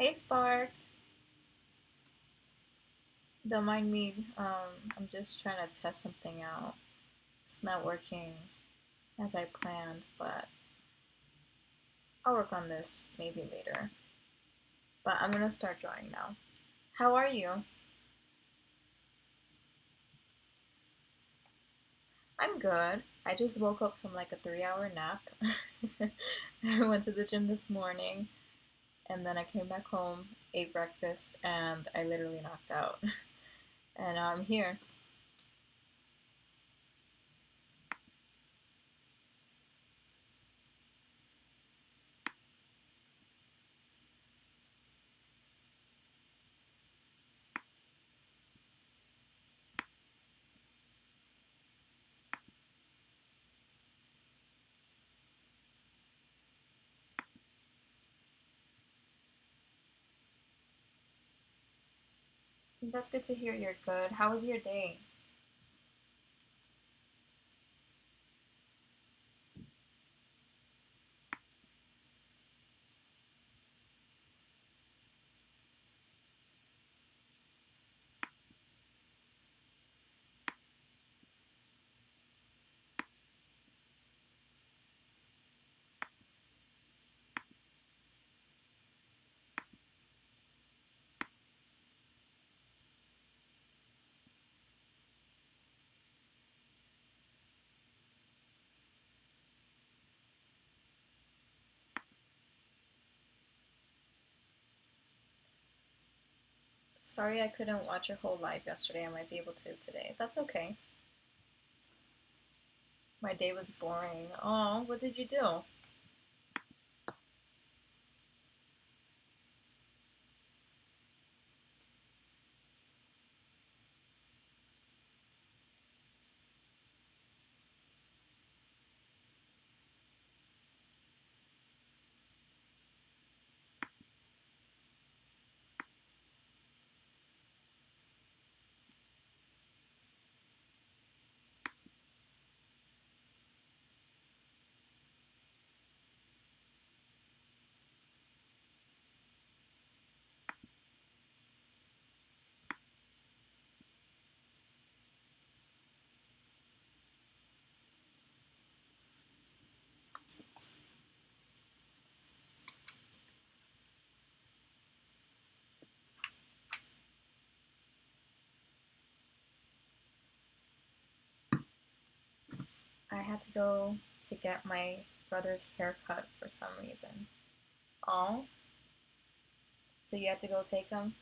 Hey Spark, don't mind me. I'm just trying to test something out. It's not working as I planned, but I'll work on this maybe later. But I'm gonna start drawing now. How are you? I'm good. I just woke up from like a 3 hour nap. I went to the gym this morning and then I came back home, ate breakfast, and I literally knocked out. And now I'm here. That's good to hear you're good. How was your day? Sorry I couldn't watch your whole live yesterday. I might be able to today. That's okay. My day was boring. Oh, what did you do? I had to go to get my brother's haircut for some reason. Oh, so you had to go take him?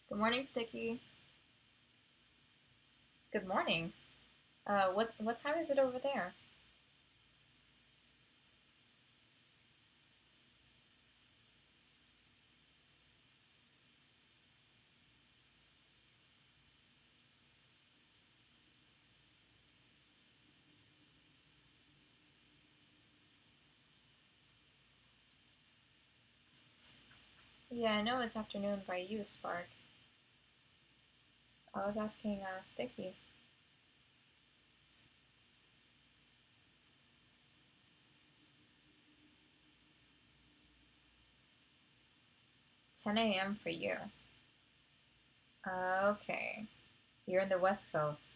Good morning, Sticky. Good morning. What time is it over there? Yeah, I know it's afternoon by you, Spark. I was asking Sticky. 10 a.m. for you. Okay. You're in the West Coast.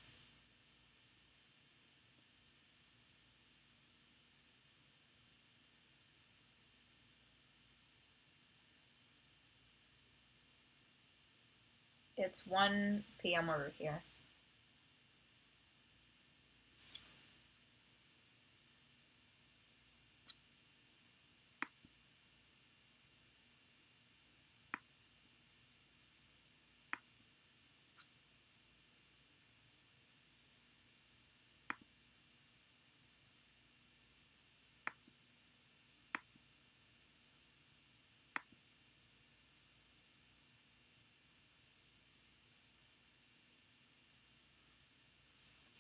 It's 1 p.m. over here.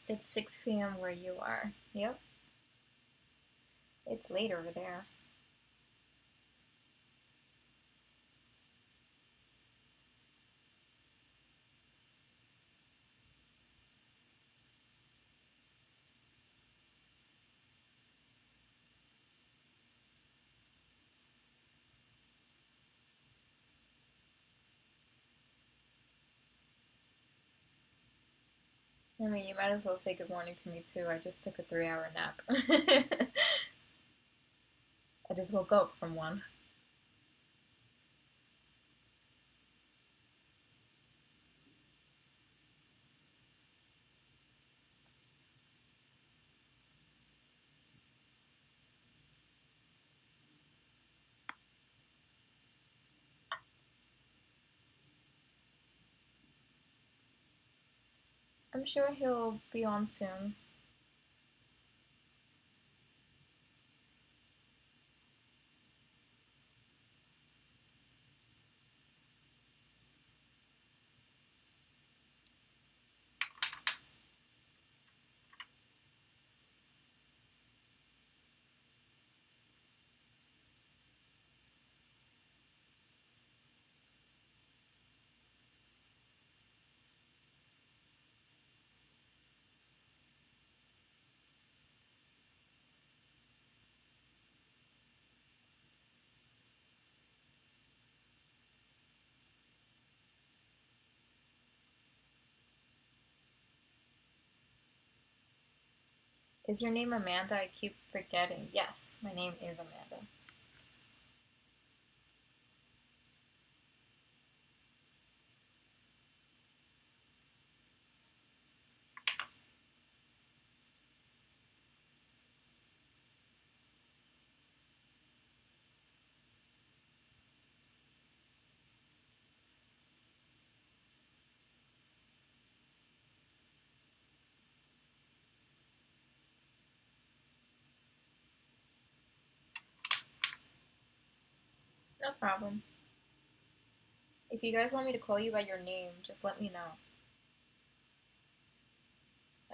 It's 6 p.m. where you are. Yep. It's late over there. I mean, you might as well say good morning to me too. I just took a 3 hour nap. I just woke up from one. I'm sure he'll be on soon. Is your name Amanda? I keep forgetting. Yes, my name is Amanda. No problem. If you guys want me to call you by your name, just let me know.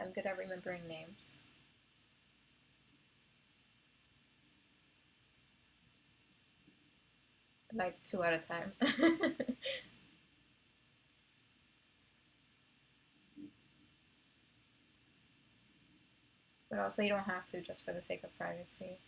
I'm good at remembering names. Like 2 at a time. But also, you don't have to just for the sake of privacy.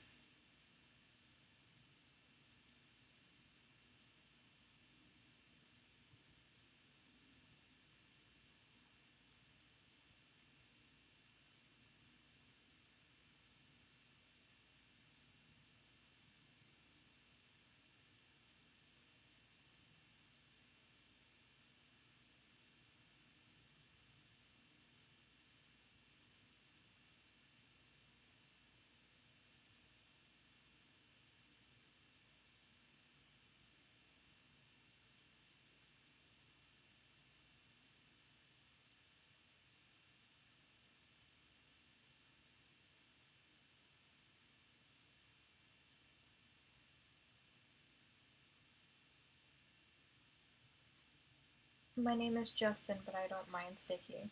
My name is Justin, but I don't mind Sticky.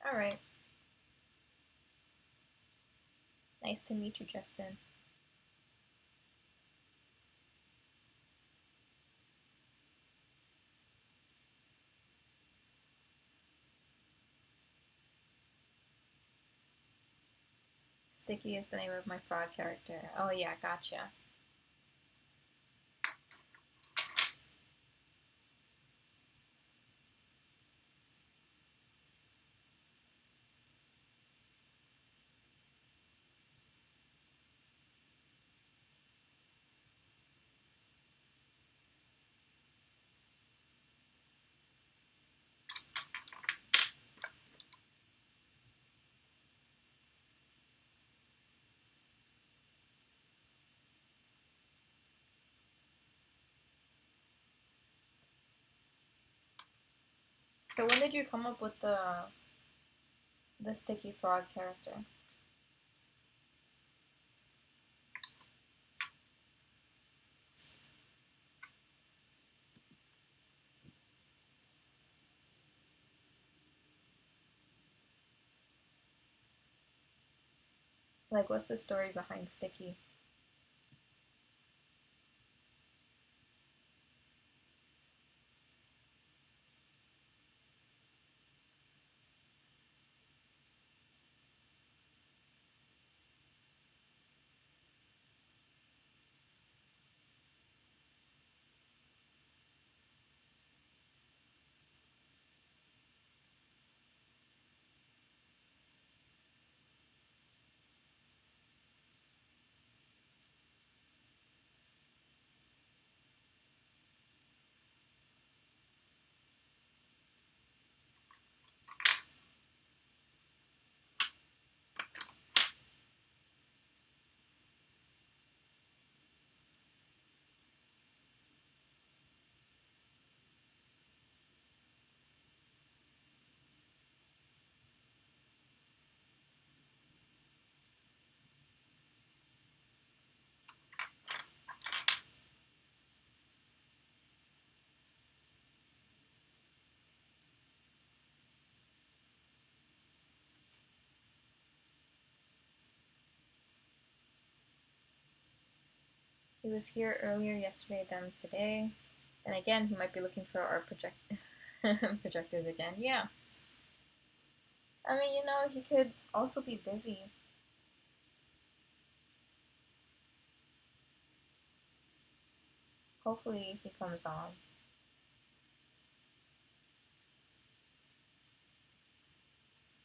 Alright. Nice to meet you, Justin. Sticky is the name of my frog character. Oh yeah, gotcha. So when did you come up with the Sticky Frog character? Like, what's the story behind Sticky? He was here earlier yesterday than today. And again, he might be looking for our projectors again. Yeah. I mean, you know, he could also be busy. Hopefully he comes on.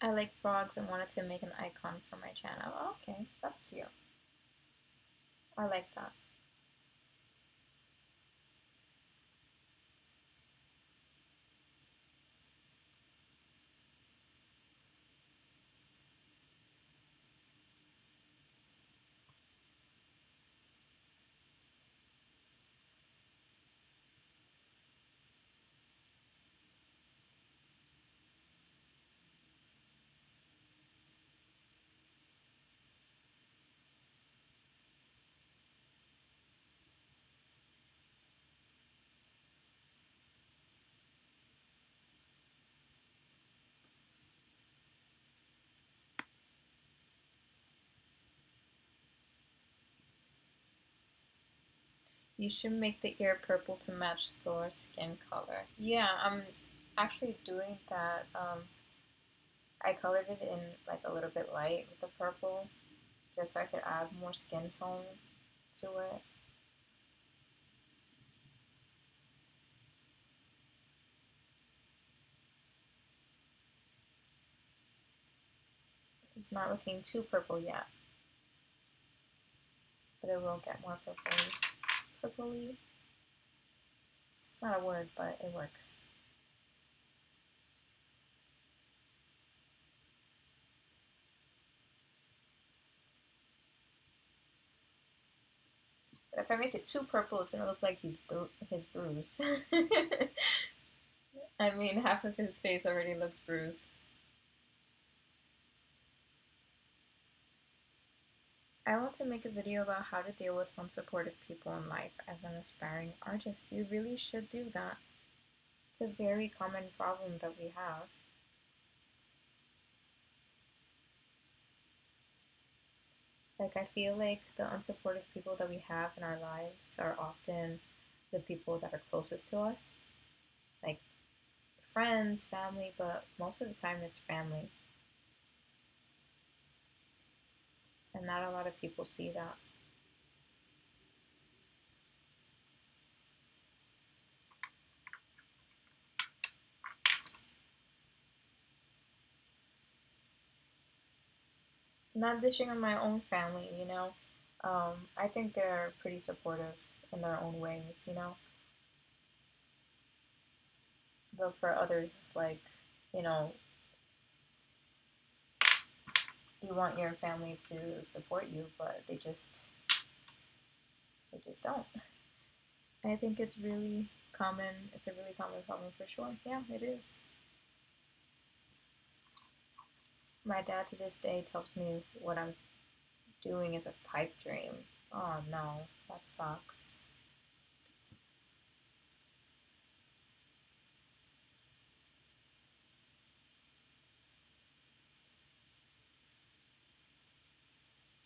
I like frogs and wanted to make an icon for my channel. Oh, okay, that's cute. I like that. You should make the ear purple to match Thor's skin color. Yeah, I'm actually doing that. I colored it in like a little bit light with the purple, just so I could add more skin tone to it. It's not looking too purple yet, but it will get more purpley. Purpley? It's not a word, but it works. But if I make it too purple, it's gonna look like he's bruised. I mean, half of his face already looks bruised. I want to make a video about how to deal with unsupportive people in life as an aspiring artist. You really should do that. It's a very common problem that we have. Like, I feel like the unsupportive people that we have in our lives are often the people that are closest to us. Like, friends, family, but most of the time it's family. And not a lot of people see that. Not dishing on my own family, you know. I think they're pretty supportive in their own ways, you know. But for others, it's like, you know, you want your family to support you, but they just don't. I think it's really common. It's a really common problem for sure. Yeah, it is. My dad to this day tells me what I'm doing is a pipe dream. Oh no, that sucks.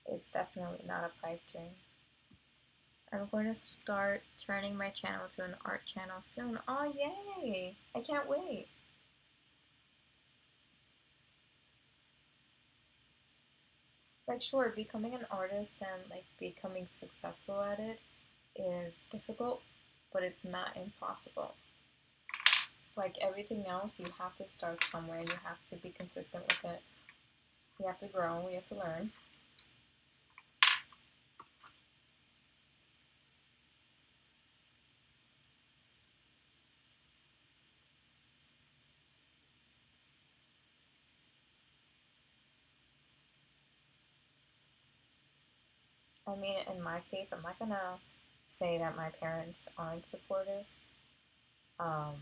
It's definitely not a pipe dream. I'm going to start turning my channel to an art channel soon. Oh, yay! I can't wait. Like, sure, becoming an artist and like becoming successful at it is difficult, but it's not impossible. Like everything else, you have to start somewhere and you have to be consistent with it. We have to grow, we have to learn. I mean, in my case, I'm not gonna say that my parents aren't supportive. Um,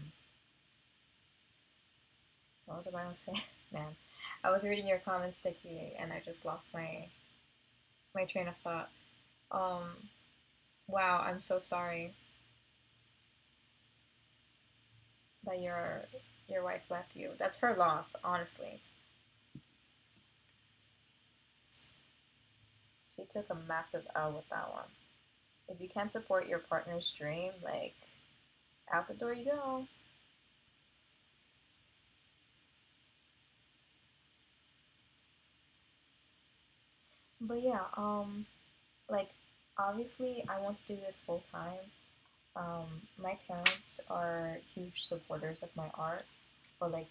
what was I gonna say? Man, I was reading your comments, Sticky, and I just lost my train of thought. Um, wow, I'm so sorry that your wife left you. That's her loss, honestly. She took a massive L with that one. If you can't support your partner's dream, like, out the door you go. But yeah, like, obviously I want to do this full time. My parents are huge supporters of my art, but like,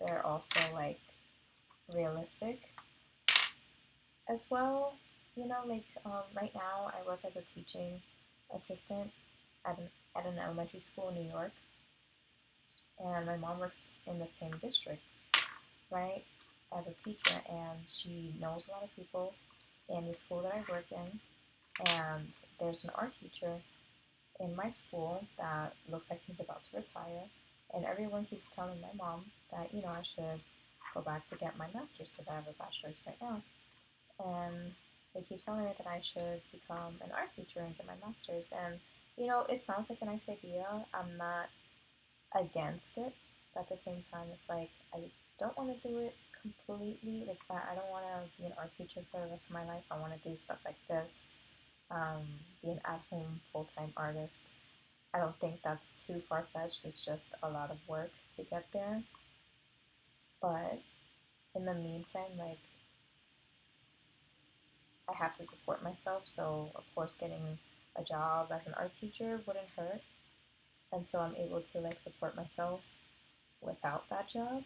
they're also like realistic as well. You know, like, right now I work as a teaching assistant at an elementary school in New York, and my mom works in the same district, right, as a teacher, and she knows a lot of people in the school that I work in. And there's an art teacher in my school that looks like he's about to retire, and everyone keeps telling my mom that, you know, I should go back to get my master's because I have a bachelor's right now. And they keep telling me that I should become an art teacher and get my master's. And, you know, it sounds like a nice idea. I'm not against it, but at the same time, it's like I don't want to do it completely. Like, I don't want to be an art teacher for the rest of my life. I want to do stuff like this, be an at-home full-time artist. I don't think that's too far-fetched. It's just a lot of work to get there. But in the meantime, like, I have to support myself. So of course, getting a job as an art teacher wouldn't hurt until I'm able to like support myself without that job.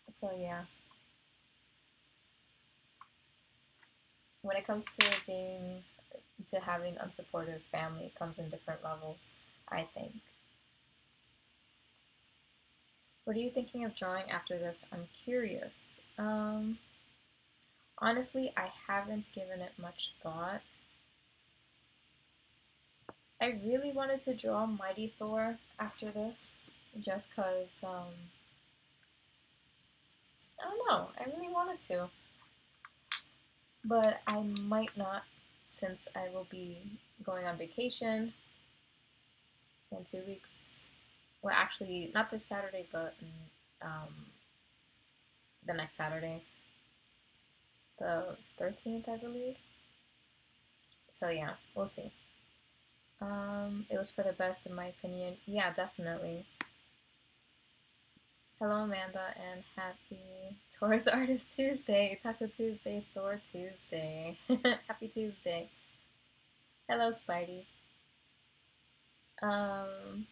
So yeah, when it comes to having unsupportive family, it comes in different levels, I think. What are you thinking of drawing after this? I'm curious. Honestly, I haven't given it much thought. I really wanted to draw Mighty Thor after this, just because, I don't know, I really wanted to. But I might not, since I will be going on vacation in 2 weeks. Well, actually, not this Saturday, but the next Saturday, the 13th, I believe. So yeah, we'll see. It was for the best, in my opinion. Yeah, definitely. Hello, Amanda, and happy Taurus Artist Tuesday, Taco Tuesday, Thor Tuesday. Happy Tuesday. Hello, Spidey. Um,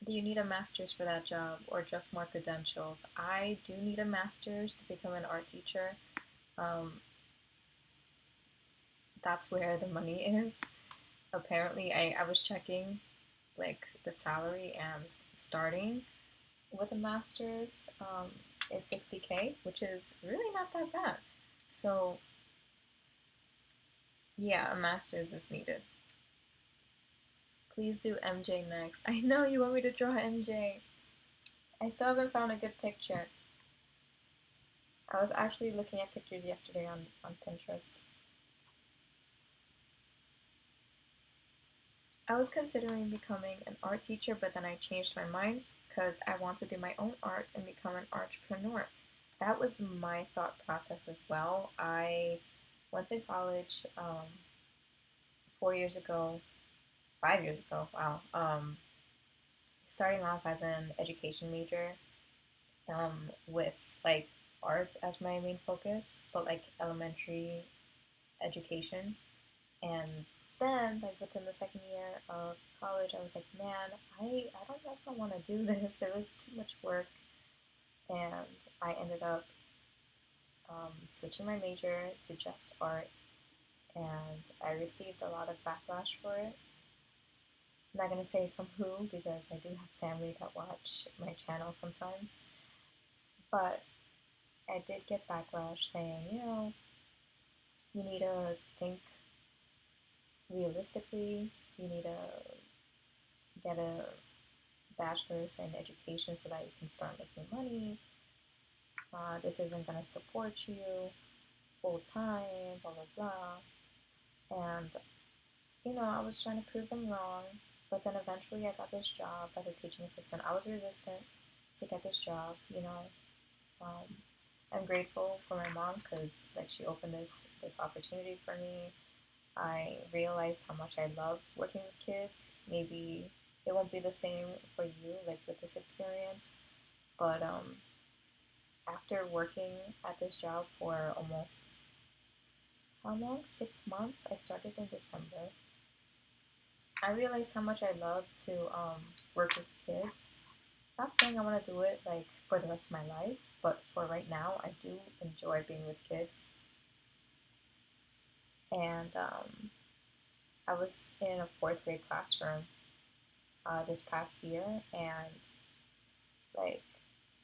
do you need a master's for that job or just more credentials? I do need a master's to become an art teacher. Um, that's where the money is. Apparently, I was checking like the salary, and starting with a master's is 60K, which is really not that bad. So yeah, a master's is needed. Please do MJ next. I know you want me to draw MJ. I still haven't found a good picture. I was actually looking at pictures yesterday on Pinterest. I was considering becoming an art teacher, but then I changed my mind because I want to do my own art and become an entrepreneur. That was my thought process as well. I went to college 4 years ago, 5 years ago, wow. Starting off as an education major, with like art as my main focus, but like elementary education. And then, like within the second year of college, I was like, man, I don't know if I want to do this. It was too much work, and I ended up switching my major to just art, and I received a lot of backlash for it. I'm not gonna say from who because I do have family that watch my channel sometimes, but I did get backlash saying, you know, you need to think realistically, you need to get a bachelor's in education so that you can start making money. This isn't going to support you full time, blah, blah, blah. And, you know, I was trying to prove them wrong, but then eventually I got this job as a teaching assistant. I was resistant to get this job, you know. Um, I'm grateful for my mom because like she opened this opportunity for me. I realized how much I loved working with kids. Maybe it won't be the same for you, like with this experience, but after working at this job for almost how long? 6 months. I started in December. I realized how much I love to work with kids. Not saying I want to do it like for the rest of my life, but for right now, I do enjoy being with kids. And I was in a fourth grade classroom this past year, and like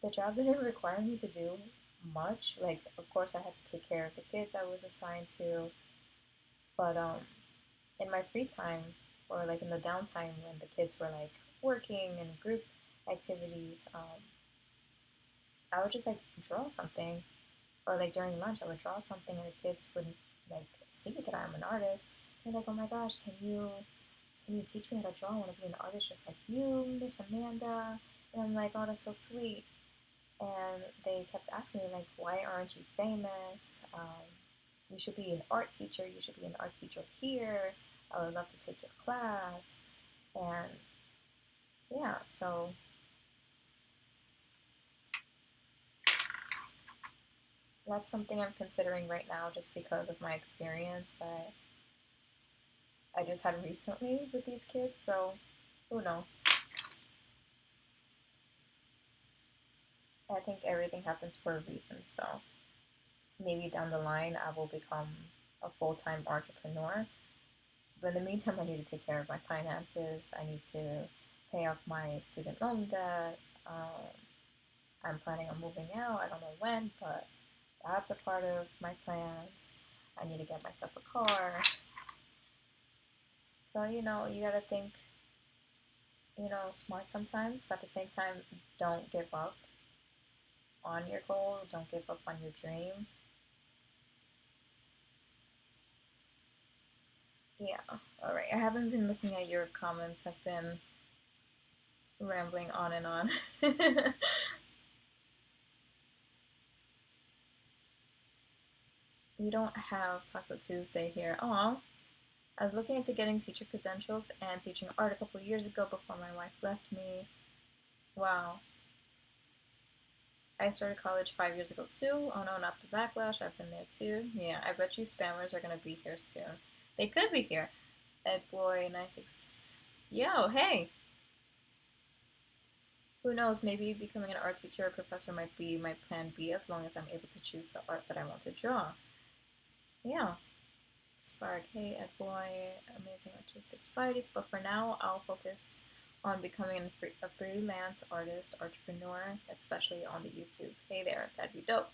the job didn't require me to do much. Like, of course, I had to take care of the kids I was assigned to, but in my free time or like in the downtime when the kids were like working and group activities, I would just like draw something, or like during lunch I would draw something, and the kids would like see that I'm an artist. They're like, "Oh my gosh, can you teach me how to draw? I want to be an artist just like you, Miss Amanda." And I'm like, "Oh, that's so sweet." And they kept asking me like, "Why aren't you famous? You should be an art teacher. You should be an art teacher here. I would love to take your class." And yeah, so that's something I'm considering right now just because of my experience that I just had recently with these kids. So who knows? I think everything happens for a reason. So maybe down the line I will become a full-time entrepreneur. But in the meantime, I need to take care of my finances. I need to pay off my student loan debt. I'm planning on moving out. I don't know when, but that's a part of my plans. I need to get myself a car. So, you gotta think, smart sometimes, but at the same time, don't give up on your goal. Don't give up on your dream. Yeah, alright. I haven't been looking at your comments. I've been rambling on and on. We don't have Taco Tuesday here. Aw. I was looking into getting teacher credentials and teaching art a couple years ago before my wife left me. Wow. I started college 5 years ago too. Oh no, not the backlash. I've been there too. Yeah, I bet you spammers are gonna be here soon. They could be here. Ed Boy 96. Yo, hey! Who knows? Maybe becoming an art teacher or professor might be my plan B as long as I'm able to choose the art that I want to draw. Yeah. Spark, hey, Ed Boy, amazing artistic Spidey. But for now, I'll focus on becoming a freelance artist, entrepreneur, especially on the YouTube. Hey there, that'd be dope.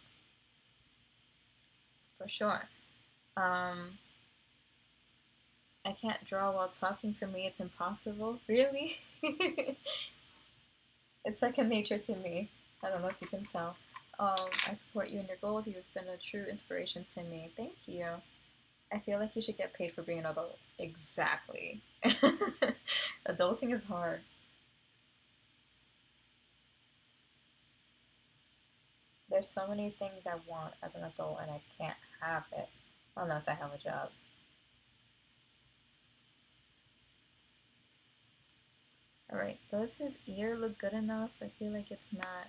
For sure. Um, I can't draw while talking. For me, it's impossible. Really? It's second nature to me. I don't know if you can tell. I support you in your goals. You've been a true inspiration to me. Thank you. I feel like you should get paid for being an adult. Exactly. Adulting is hard. There's so many things I want as an adult, and I can't have it unless I have a job. Alright, does his ear look good enough? I feel like it's not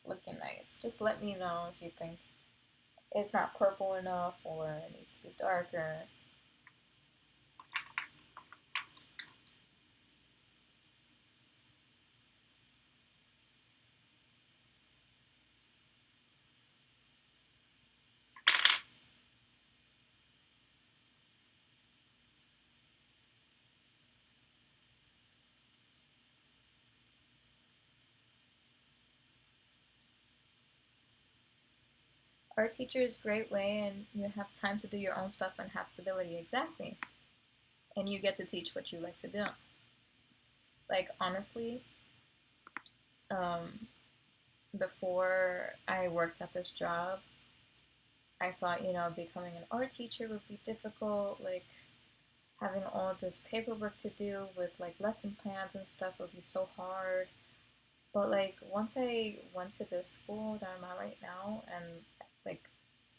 looking nice. Just let me know if you think it's not purple enough or it needs to be darker. Art teacher is a great way, and you have time to do your own stuff and have stability. Exactly. And you get to teach what you like to do. Like, honestly, um, before I worked at this job, I thought, becoming an art teacher would be difficult. Like, having all this paperwork to do with like lesson plans and stuff would be so hard. But like once I went to this school that I'm at right now, and like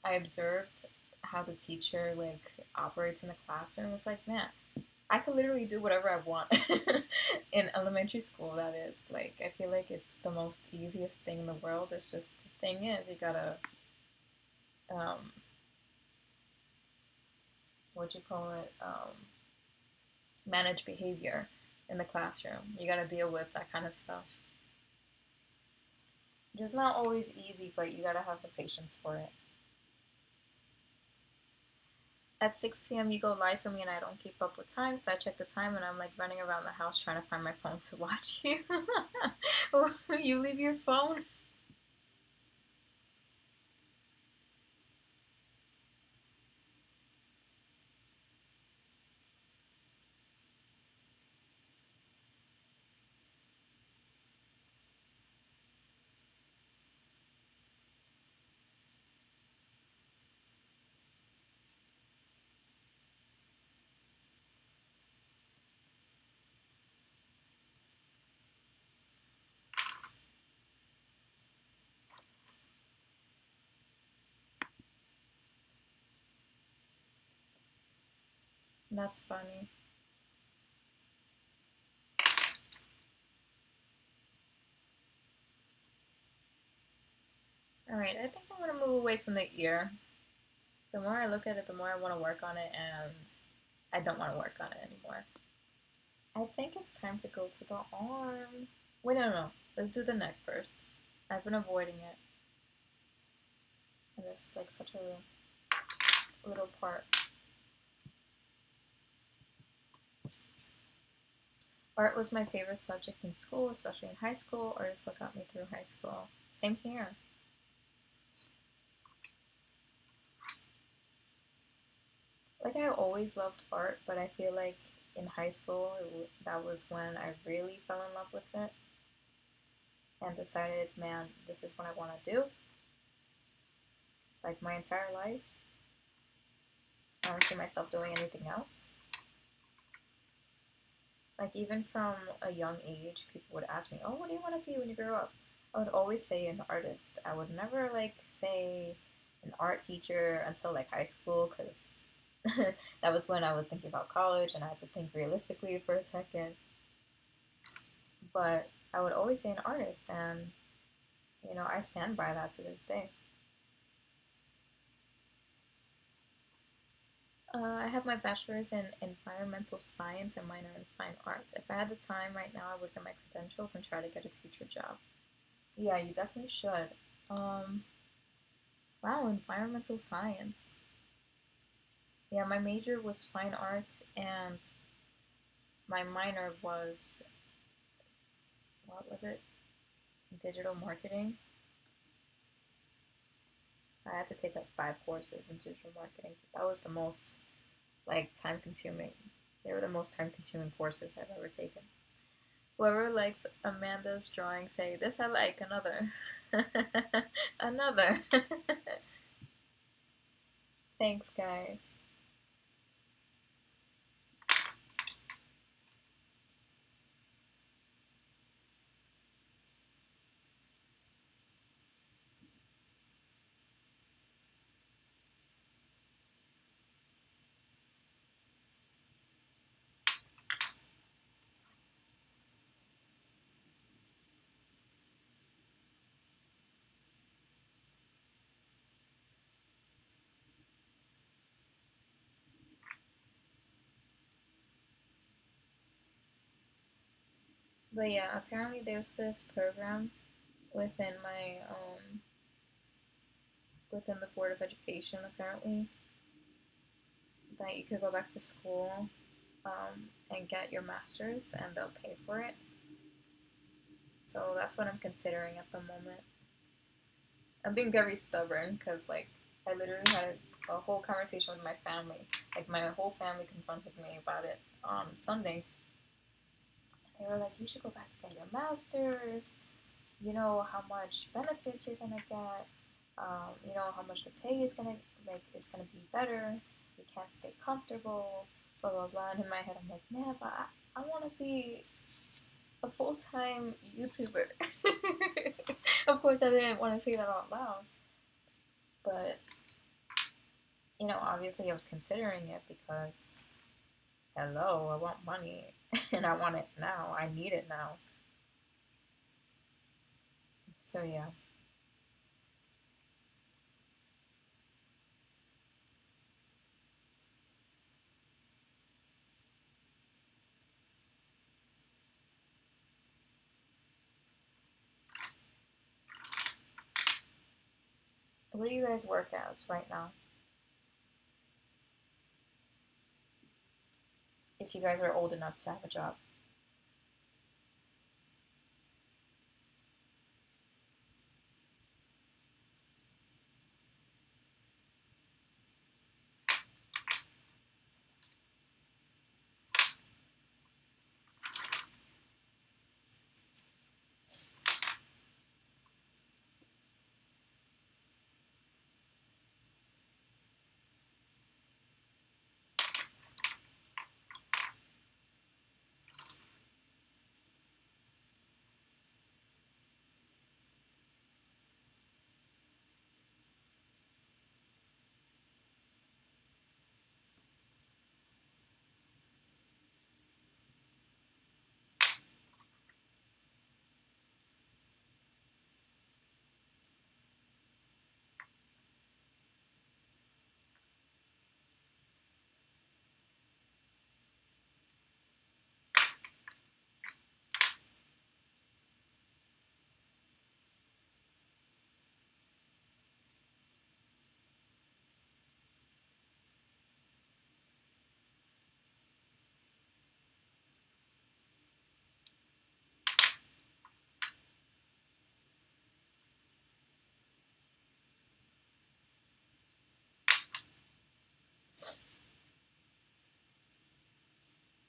I observed how the teacher like operates in the classroom, it's like, man, I could literally do whatever I want in elementary school. That is, like, I feel like it's the most easiest thing in the world. It's just the thing is you gotta um, what you call it, manage behavior in the classroom. You gotta deal with that kind of stuff. It's not always easy, but you gotta have the patience for it. At 6 p.m. you go live for me, and I don't keep up with time, so I check the time and I'm like running around the house trying to find my phone to watch you. You leave your phone? That's funny. Alright, I think I'm gonna move away from the ear. The more I look at it, the more I want to work on it, and I don't want to work on it anymore. I think it's time to go to the arm. Wait, no, no, no. Let's do the neck first. I've been avoiding it. And it's like such a little part. Art was my favorite subject in school, especially in high school. Art is what got me through high school. Same here. Like, I always loved art, but I feel like in high school, that was when I really fell in love with it and decided, man, this is what I want to do. Like, my entire life. I don't see myself doing anything else. Like, even from a young age, people would ask me, oh, what do you want to be when you grow up? I would always say an artist. I would never, like, say an art teacher until, like, high school, because that was when I was thinking about college and I had to think realistically for a second. But I would always say an artist, and, you know, I stand by that to this day. I have my bachelor's in environmental science and minor in fine art. If I had the time right now, I would get my credentials and try to get a teacher job. Yeah, you definitely should. Um, wow, environmental science. Yeah, my major was fine arts, and my minor was, what was it? Digital marketing. I had to take like 5 courses in digital marketing. That was the most like time consuming. They were the most time consuming courses I've ever taken. Whoever likes Amanda's drawing, say this I like, another. Another. Thanks, guys. But yeah, apparently there's this program within my within the Board of Education apparently that you could go back to school and get your master's and they'll pay for it. So that's what I'm considering at the moment. I'm being very stubborn because like I literally had a whole conversation with my family. Like my whole family confronted me about it on Sunday. They were like, "You should go back to get your master's. You know how much benefits you're gonna get. You know how much the pay is gonna is gonna be better. You can't stay comfortable. Blah blah blah." And in my head, I'm like, "Man, but I want to be a full-time YouTuber. Of course, I didn't want to say that out loud, but you know, obviously, I was considering it because, hello, I want money, and I want it now. I need it now. So yeah. What do you guys work as right now? If you guys are old enough to have a job.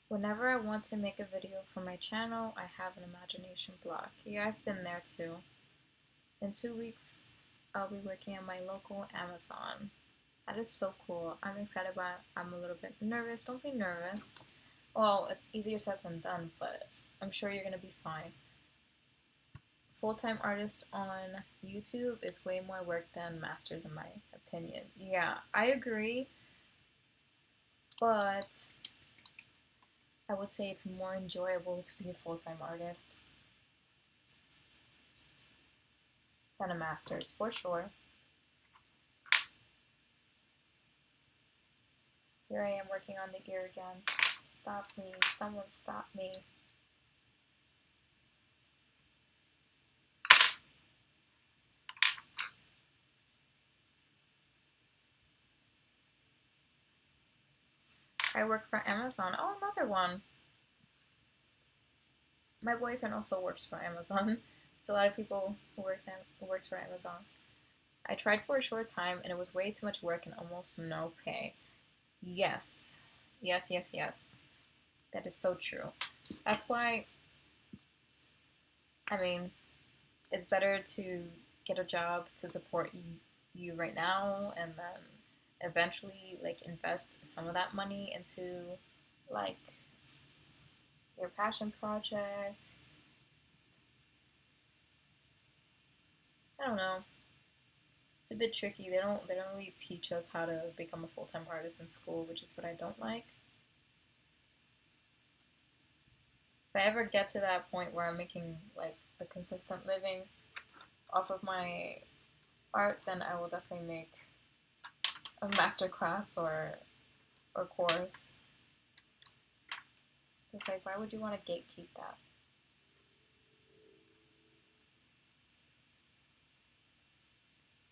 Whenever I want to make a video for my channel, I have an imagination block. Yeah, I've been there too. In 2 weeks, I'll be working at my local Amazon. That is so cool. I'm excited about it. I'm a little bit nervous. Don't be nervous. Well, it's easier said than done, but I'm sure you're going to be fine. Full-time artist on YouTube is way more work than masters, in my opinion. Yeah, I agree, but I would say it's more enjoyable to be a full-time artist than a master's, for sure. Here I am working on the ear again. Stop me. Someone stop me. I work for Amazon. Oh, another one. My boyfriend also works for Amazon. There's a lot of people who works for Amazon. I tried for a short time and it was way too much work and almost no pay. Yes. Yes, yes, yes. That is so true. That's why, I mean, it's better to get a job to support you right now and then eventually like invest some of that money into like your passion project. I don't know. It's a bit tricky. They don't really teach us how to become a full-time artist in school, which is what I don't like. If I ever get to that point where I'm making like a consistent living off of my art, then I will definitely make a master class or course. It's like, why would you want to gatekeep that?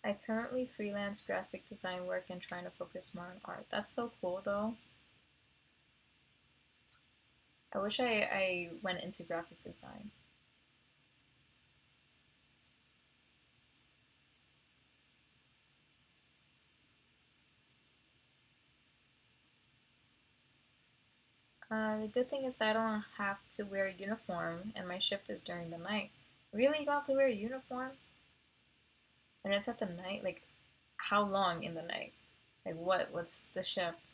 I currently freelance graphic design work and trying to focus more on art. That's so cool though. I wish I went into graphic design. The good thing is I don't have to wear a uniform and my shift is during the night. Really? You don't have to wear a uniform? And it's at the night? Like, how long in the night? Like, what? What's the shift?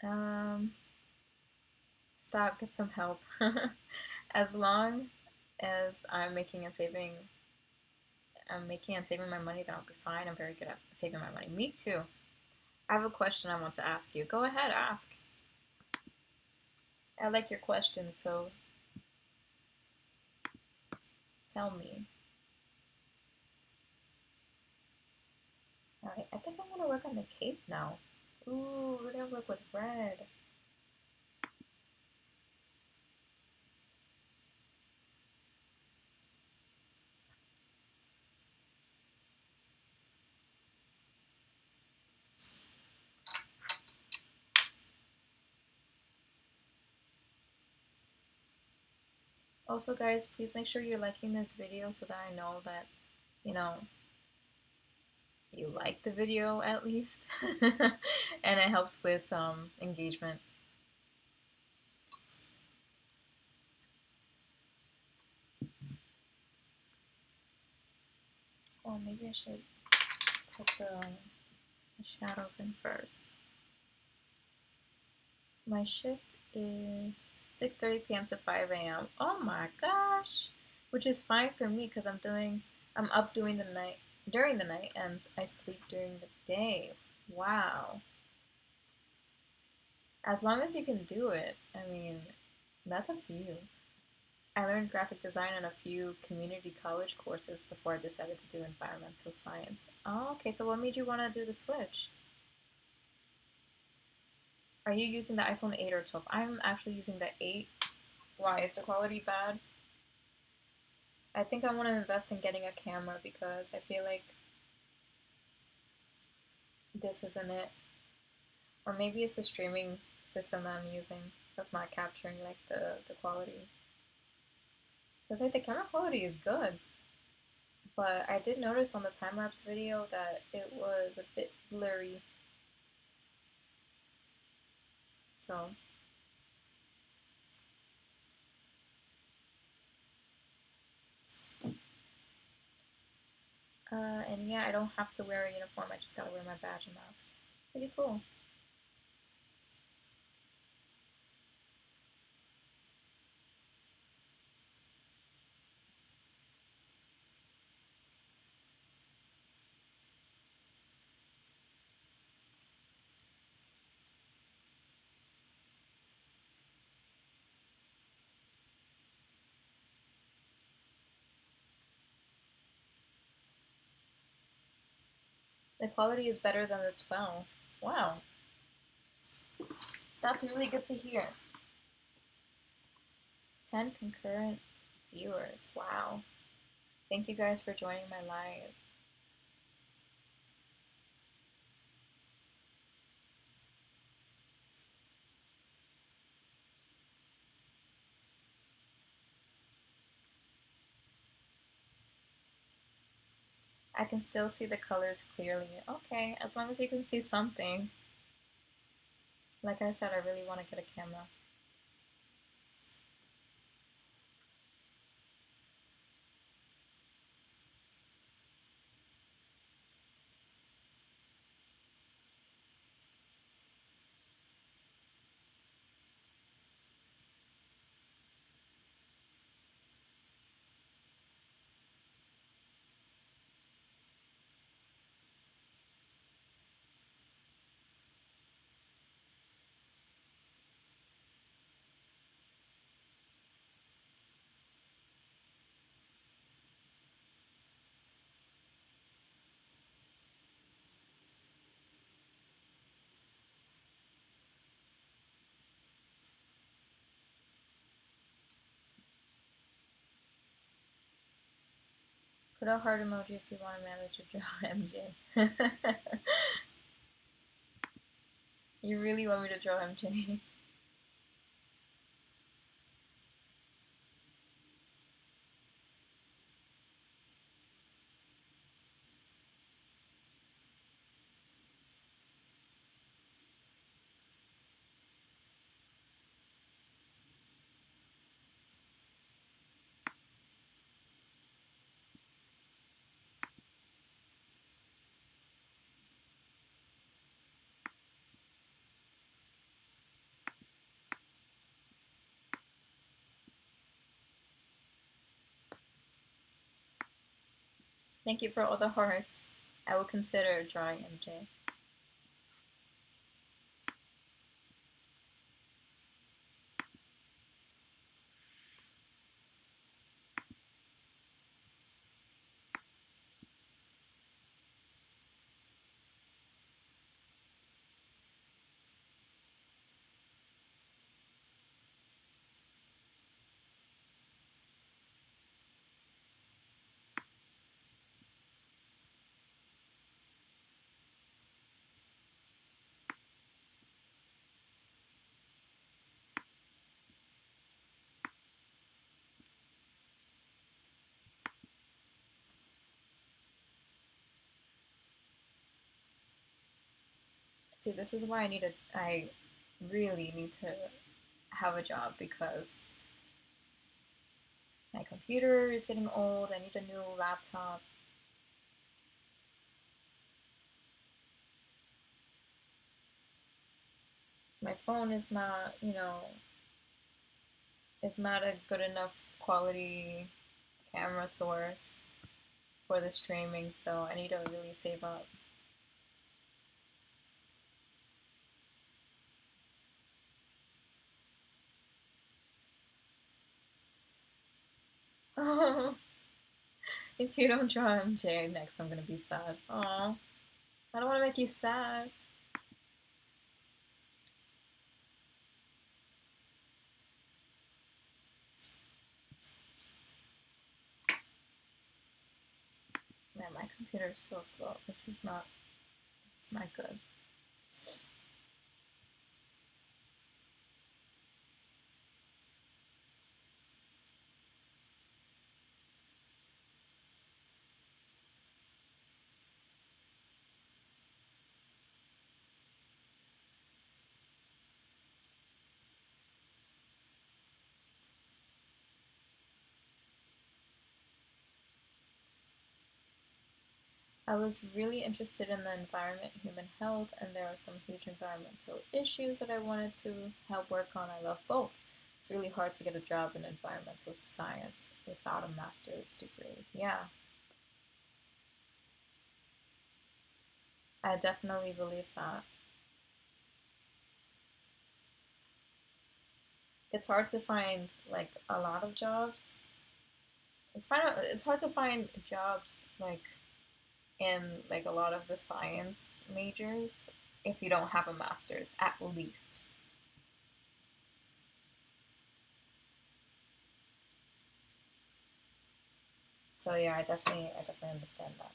Um, Stop, get some help. As long as I'm making and saving my money, then I'll be fine. I'm very good at saving my money. Me too. I have a question I want to ask you. Go ahead, ask. I like your questions, so tell me. Alright, I think I'm gonna work on the cape now. Ooh, we're gonna work with red. Also, guys, please make sure you're liking this video so that I know that, you know, you like the video at least. And it helps with engagement. Oh, maybe I should put the shadows in first. My shift is 6:30 p.m. to 5 a.m. Oh my gosh, which is fine for me because I'm up during the night and I sleep during the day. Wow. As long as you can do it, I mean, that's up to you. I learned graphic design in a few community college courses before I decided to do environmental science. Oh, okay, so what made you want to do the switch? Are you using the iPhone 8 or 12? I'm actually using the 8. Why? Is the quality bad? I think I want to invest in getting a camera because I feel like this isn't it. Or maybe it's the streaming system that I'm using that's not capturing like the quality. Because like the camera quality is good. But I did notice on the time-lapse video that it was a bit blurry. So and yeah, I don't have to wear a uniform. I just gotta wear my badge and mask. Pretty cool. The quality is better than the 12. Wow, that's really good to hear. 10 concurrent viewers. Wow. Thank you guys for joining my live. I can still see the colors clearly. Okay, as long as you can see something. Like I said, I really want to get a camera. Put a heart emoji if you want Amanda to draw MJ. You really want me to draw MJ? Thank you for all the hearts. I will consider drawing MJ. See, this is why I really need to have a job because my computer is getting old. I need a new laptop. My phone is not, it's not a good enough quality camera source for the streaming, so I need to really save up. Oh, if you don't draw MJ next, I'm gonna be sad. Oh, I don't want to make you sad. Man, my computer is so slow. It's not good. I was really interested in the environment, human health, and there are some huge environmental issues that I wanted to help work on. I love both. It's really hard to get a job in environmental science without a master's degree. Yeah, I definitely believe that. It's hard to find like a lot of jobs. It's hard to find jobs like in like a lot of the science majors if you don't have a master's at least. So yeah, I definitely understand that.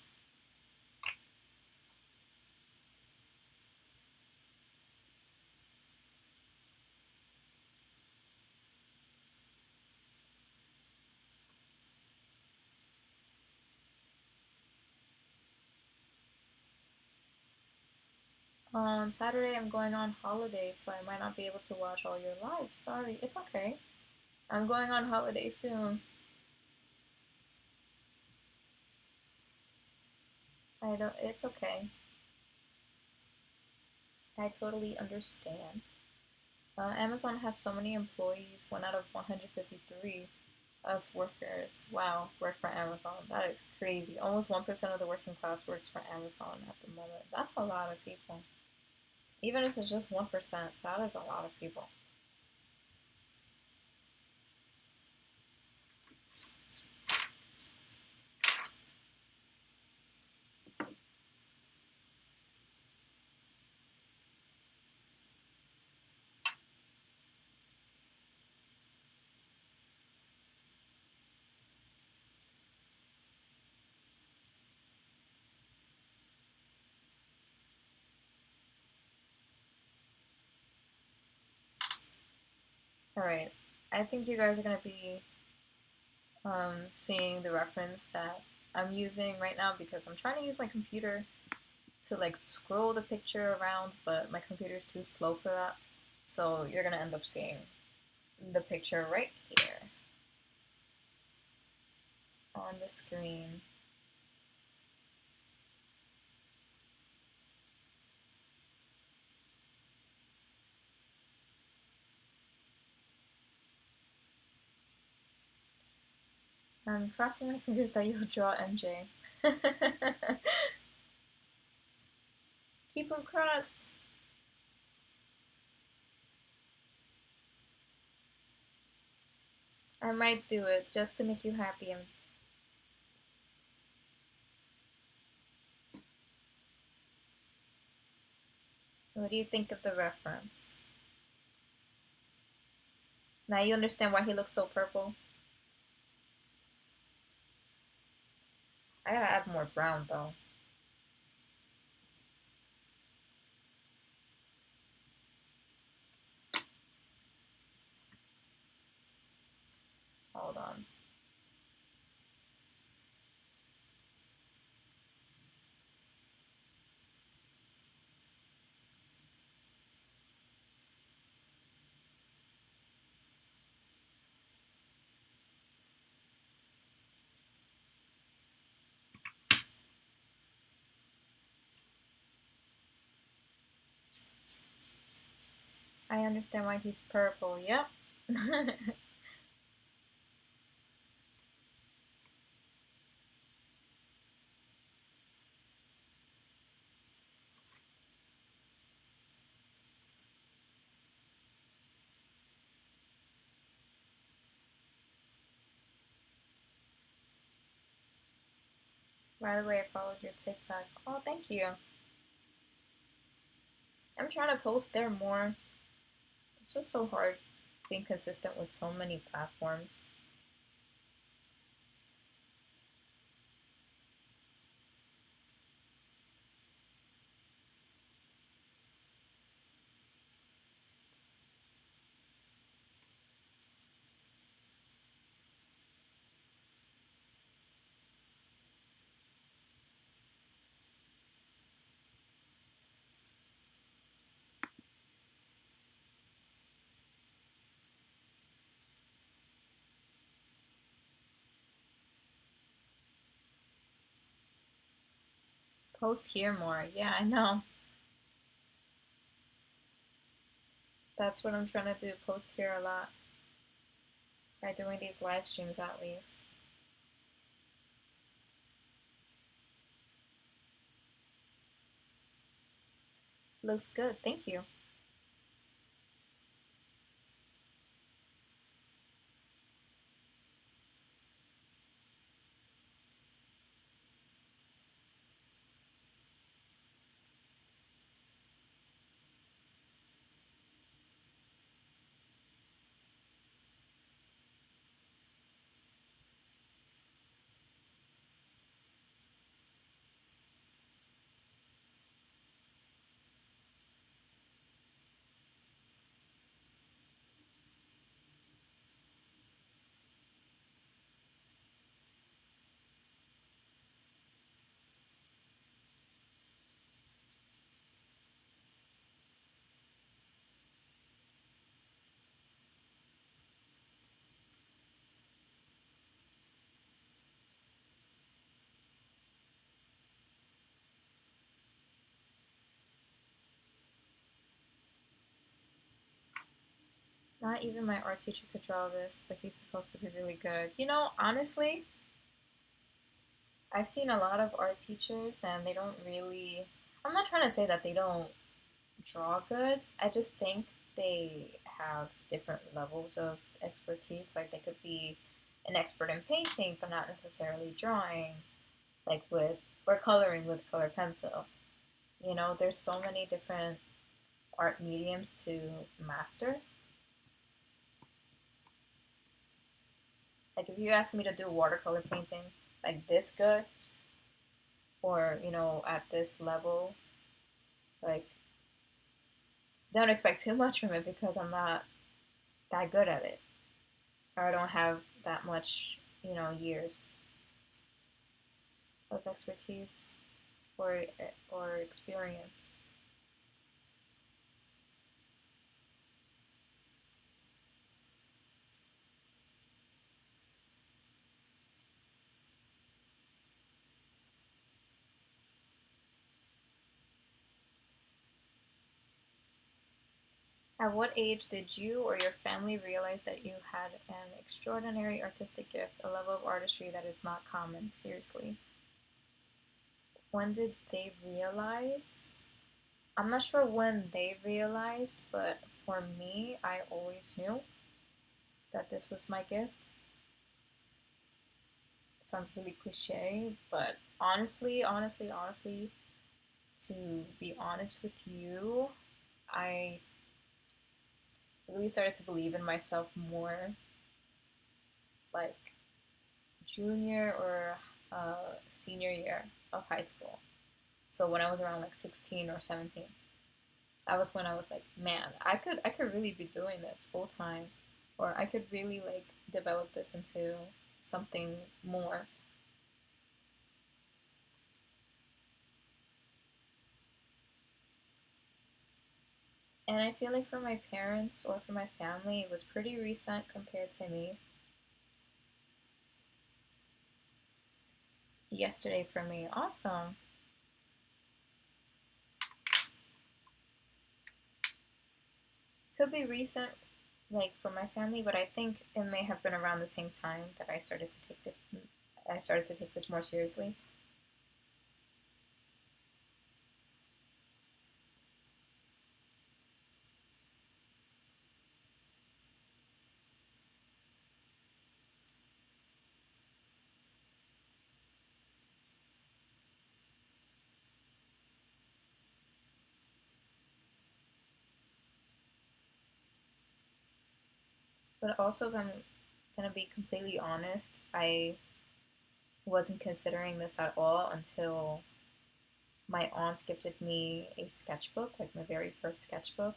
On Saturday, I'm going on holiday, so I might not be able to watch all your lives. Sorry, it's okay. I'm going on holiday soon. I don't. It's okay. I totally understand. Amazon has so many employees. One out of 153 us workers. Wow, work for Amazon. That is crazy. Almost 1% of the working class works for Amazon at the moment. That's a lot of people. Even if it's just 1%, that is a lot of people. Alright, I think you guys are going to be seeing the reference that I'm using right now because I'm trying to use my computer to like scroll the picture around, but my computer is too slow for that. So you're going to end up seeing the picture right here on the screen. I'm crossing my fingers that you'll draw MJ. Keep them crossed. I might do it just to make you happy. What do you think of the reference? Now you understand why he looks so purple? I gotta add more brown though. Hold on. I understand why he's purple. Yep. By the way, I followed your TikTok. Oh, thank you. I'm trying to post there more. It's just so hard being consistent with so many platforms. Post here more. Yeah, I know. That's what I'm trying to do. Post here a lot. By doing these live streams at least. Looks good. Thank you. Not even my art teacher could draw this, but he's supposed to be really good. You know, honestly, I've seen a lot of art teachers and they don't really. I'm not trying to say that they don't draw good. I just think they have different levels of expertise. Like they could be an expert in painting, but not necessarily drawing, like with or coloring with color pencil. You know, there's so many different art mediums to master. Like if you ask me to do watercolor painting like this good, or at this level, like don't expect too much from it because I'm not that good at it, or I don't have that much years of expertise or experience. At what age did you or your family realize that you had an extraordinary artistic gift, a level of artistry that is not common? Seriously. when did they realize? I'm not sure when they realized, but for me, I always knew that this was my gift. Sounds really cliche, but honestly, to be honest with you, I really started to believe in myself more like junior or senior year of high school. So when I was around like 16 or 17, that was when I was like, man, I could really be doing this full time, or I could really like develop this into something more. And I feel like for my parents or for my family, it was pretty recent compared to me. Yesterday for me, awesome. Could be recent, like for my family, but I think it may have been around the same time that I started to take this more seriously. But also, if I'm gonna be completely honest, I wasn't considering this at all until my aunt gifted me a sketchbook, like my very first sketchbook,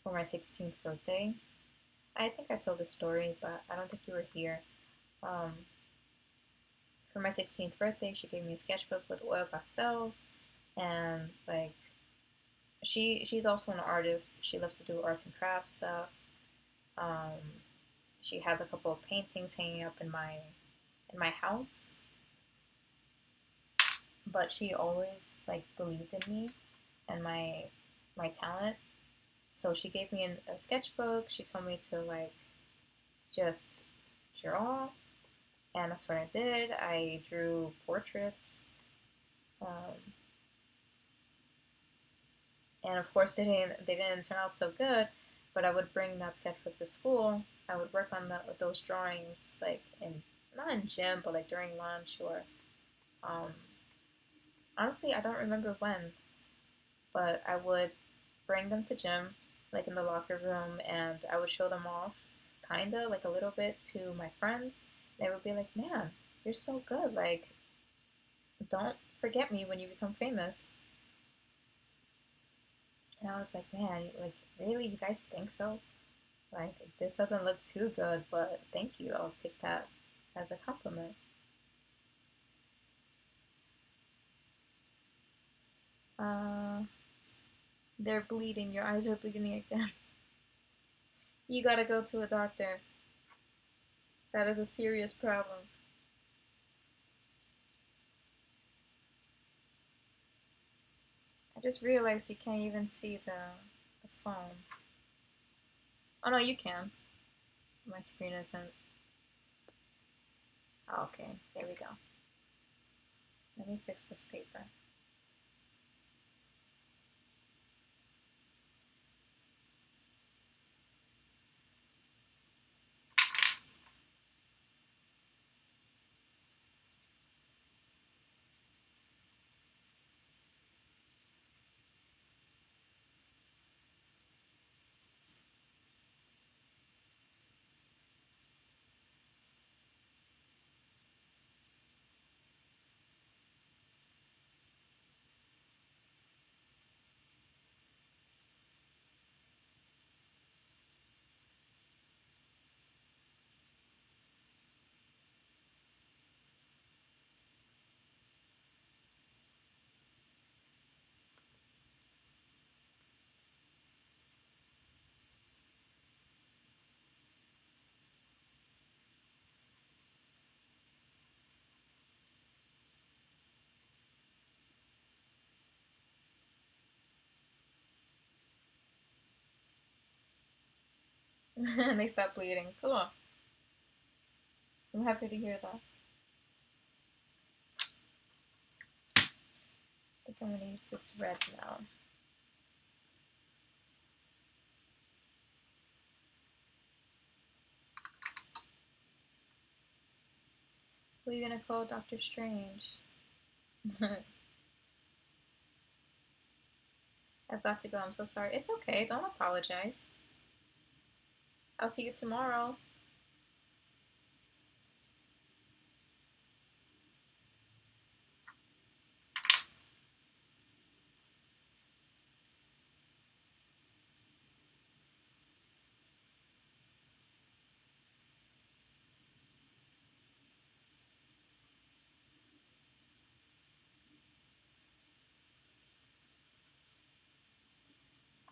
for my 16th birthday. I think I told this story, but I don't think you were here. Um, for my 16th birthday, she gave me a sketchbook with oil pastels, and like she's also an artist. She loves to do arts and crafts stuff. Um, she has a couple of paintings hanging up in my house, but she always like believed in me and my talent. So she gave me a sketchbook. She told me to like just draw, and that's what I did. I drew portraits, um, and of course they didn't turn out so good. But I would bring that sketchbook to school. I would work on that with those drawings, like in not in gym, but like during lunch or um, honestly, I don't remember when, but I would bring them to gym, like in the locker room, and I would show them off, kinda like a little bit to my friends. They would be like, "Man, you're so good! Like, don't forget me when you become famous." And I was like, "Man, like really, you guys think so? Like, this doesn't look too good, but thank you. I'll take that as a compliment." Uh, they're bleeding. Your eyes are bleeding again. You gotta go to a doctor. That is a serious problem. I just realized you can't even see the phone. Oh no, you can. My screen isn't. Oh, okay, there we go. Let me fix this paper. And they stopped bleeding. Cool. I'm happy to hear that. I think I'm gonna use this red now. Who are you gonna call Doctor Strange? I've got to go. I'm so sorry. It's okay. Don't apologize. I'll see you tomorrow.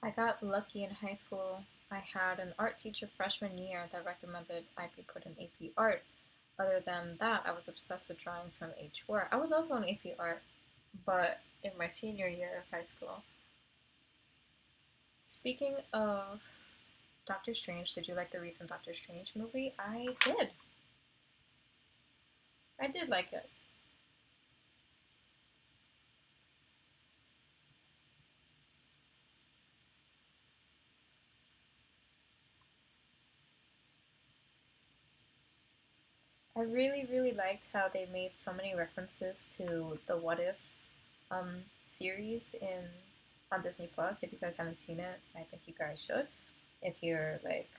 I got lucky in high school. I had an art teacher freshman year that recommended I be put in AP art. Other than that, I was obsessed with drawing from age 4. I was also in AP art, but in my senior year of high school. Speaking of Doctor Strange, did you like the recent Doctor Strange movie? I did. I did like it. I really, really liked how they made so many references to the What If series in on Disney Plus. If you guys haven't seen it, I think you guys should. If you're like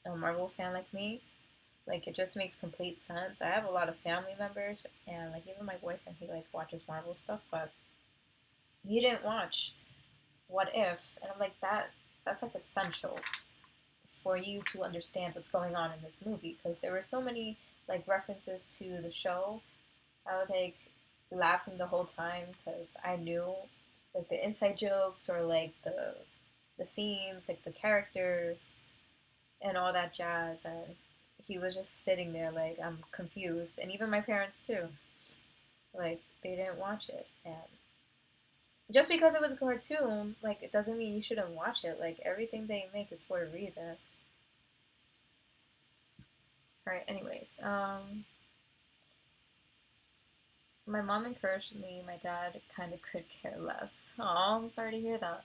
a Marvel fan like me, like it just makes complete sense. I have a lot of family members and like even my boyfriend, he like watches Marvel stuff, but he didn't watch What If, and I'm like that's like essential for you to understand what's going on in this movie because there were so many like references to the show. I was like laughing the whole time because I knew like the inside jokes or like the scenes, like the characters and all that jazz. And he was just sitting there like I'm confused, and even my parents too. Like they didn't watch it, and just because it was a cartoon, like it doesn't mean you shouldn't watch it. Like everything they make is for a reason. All right. Anyways, my mom encouraged me. My dad kind of could care less. Oh, I'm sorry to hear that.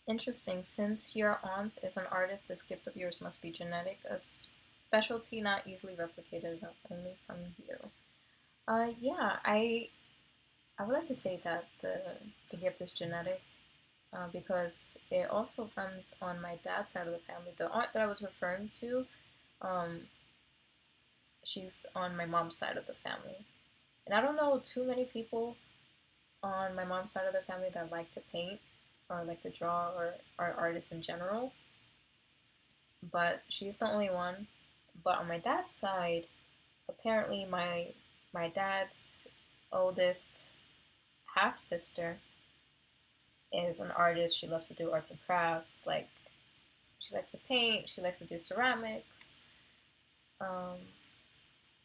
Interesting. Since your aunt is an artist, this gift of yours must be genetic, a specialty not easily replicated only from you. Yeah, I would like to say that the gift is genetic, because it also runs on my dad's side of the family. The aunt that I was referring to, um, she's on my mom's side of the family, and I don't know too many people on my mom's side of the family that like to paint or like to draw or are artists in general, but she's the only one. But on my dad's side, apparently my dad's oldest half sister is an artist. She loves to do arts and crafts. Like she likes to paint. She likes to do ceramics. Um,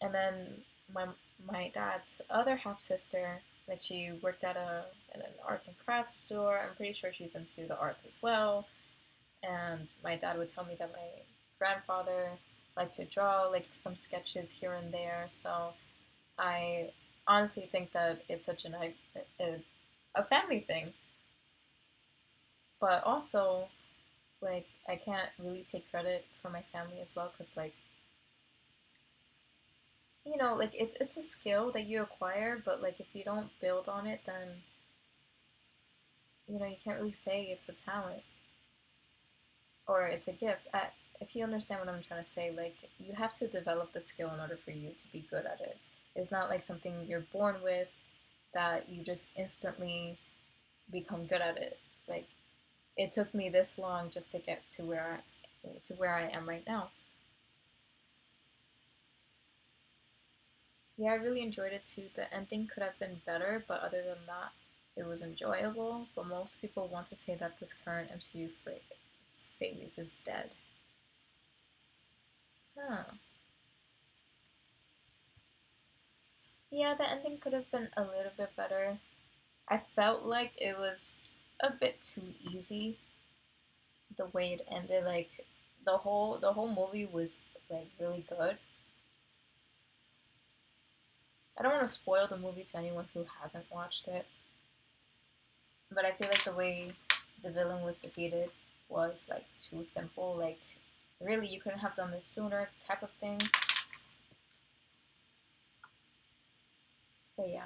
and then my my dad's other half sister, like she worked at an arts and crafts store. I'm pretty sure she's into the arts as well. And my dad would tell me that my grandfather liked to draw like some sketches here and there. So I honestly think that it's such a family thing. But also, like I can't really take credit for my family as well because like like it's a skill that you acquire, but like if you don't build on it, then you can't really say it's a talent or it's a gift. If you understand what I'm trying to say, like you have to develop the skill in order for you to be good at it. It's not like something you're born with that you just instantly become good at it. Like it took me this long just to get to where I am right now. Yeah, I really enjoyed it too. The ending could have been better, but other than that, it was enjoyable. But most people want to say that this current MCU phase is dead. Huh. Yeah, the ending could have been a little bit better. I felt like it was a bit too easy the way it ended. Like the whole movie was like really good. I don't want to spoil the movie to anyone who hasn't watched it, but I feel like the way the villain was defeated was like too simple. Like, really, you couldn't have done this sooner, type of thing. But yeah.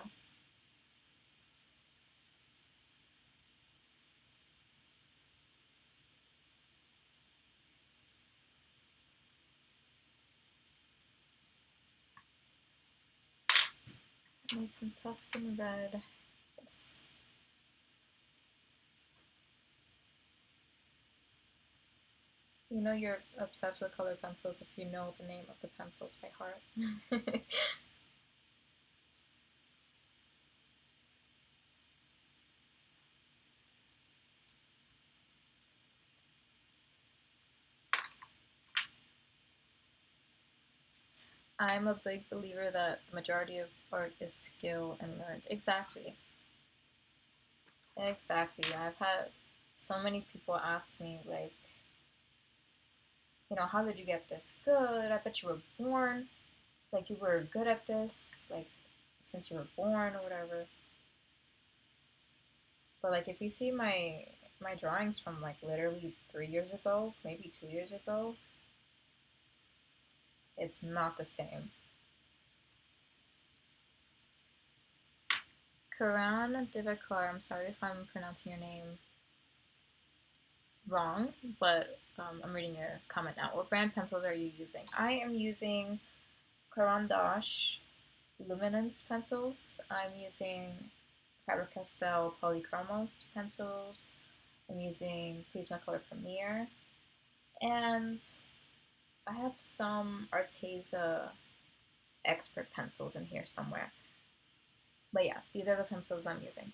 Need some Tuscan red. Yes. You know you're obsessed with colored pencils if you know the name of the pencils by heart. I'm a big believer that the majority of art is skill and learned. Exactly. Exactly. I've had so many people ask me, like, how did you get this good? I bet you were born, like, you were good at this, like, since you were born or whatever. But, like, if you see my drawings from, like, literally 3 years ago, maybe 2 years ago, it's not the same. Karan Divakar, I'm sorry if I'm pronouncing your name wrong, but I'm reading your comment now. What brand pencils are you using? I am using Karan Dash Luminance pencils. I'm using Faber-Castell Polychromos pencils. I'm using Prismacolor Premier. And I have some Arteza Expert pencils in here somewhere. But yeah, these are the pencils I'm using.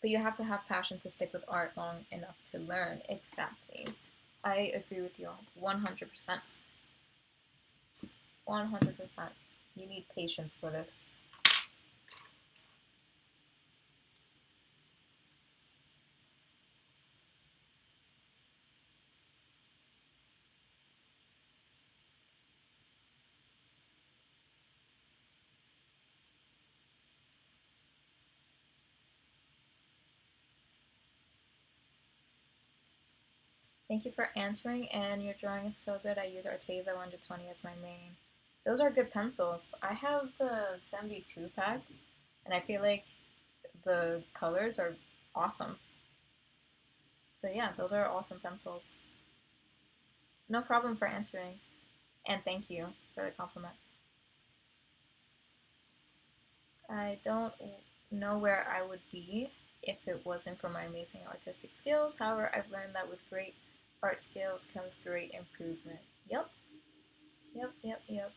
But you have to have passion to stick with art long enough to learn. Exactly. I agree with you 100%. 100%. You need patience for this. Thank you for answering, and your drawing is so good. I use Arteza 120 as my main. Those are good pencils. I have the 72 pack, and I feel like the colors are awesome. So yeah, those are awesome pencils. No problem for answering, and thank you for the compliment. I don't know where I would be if it wasn't for my amazing artistic skills. However, I've learned that with great art skills comes great improvement. Yep, yep, yep, yep.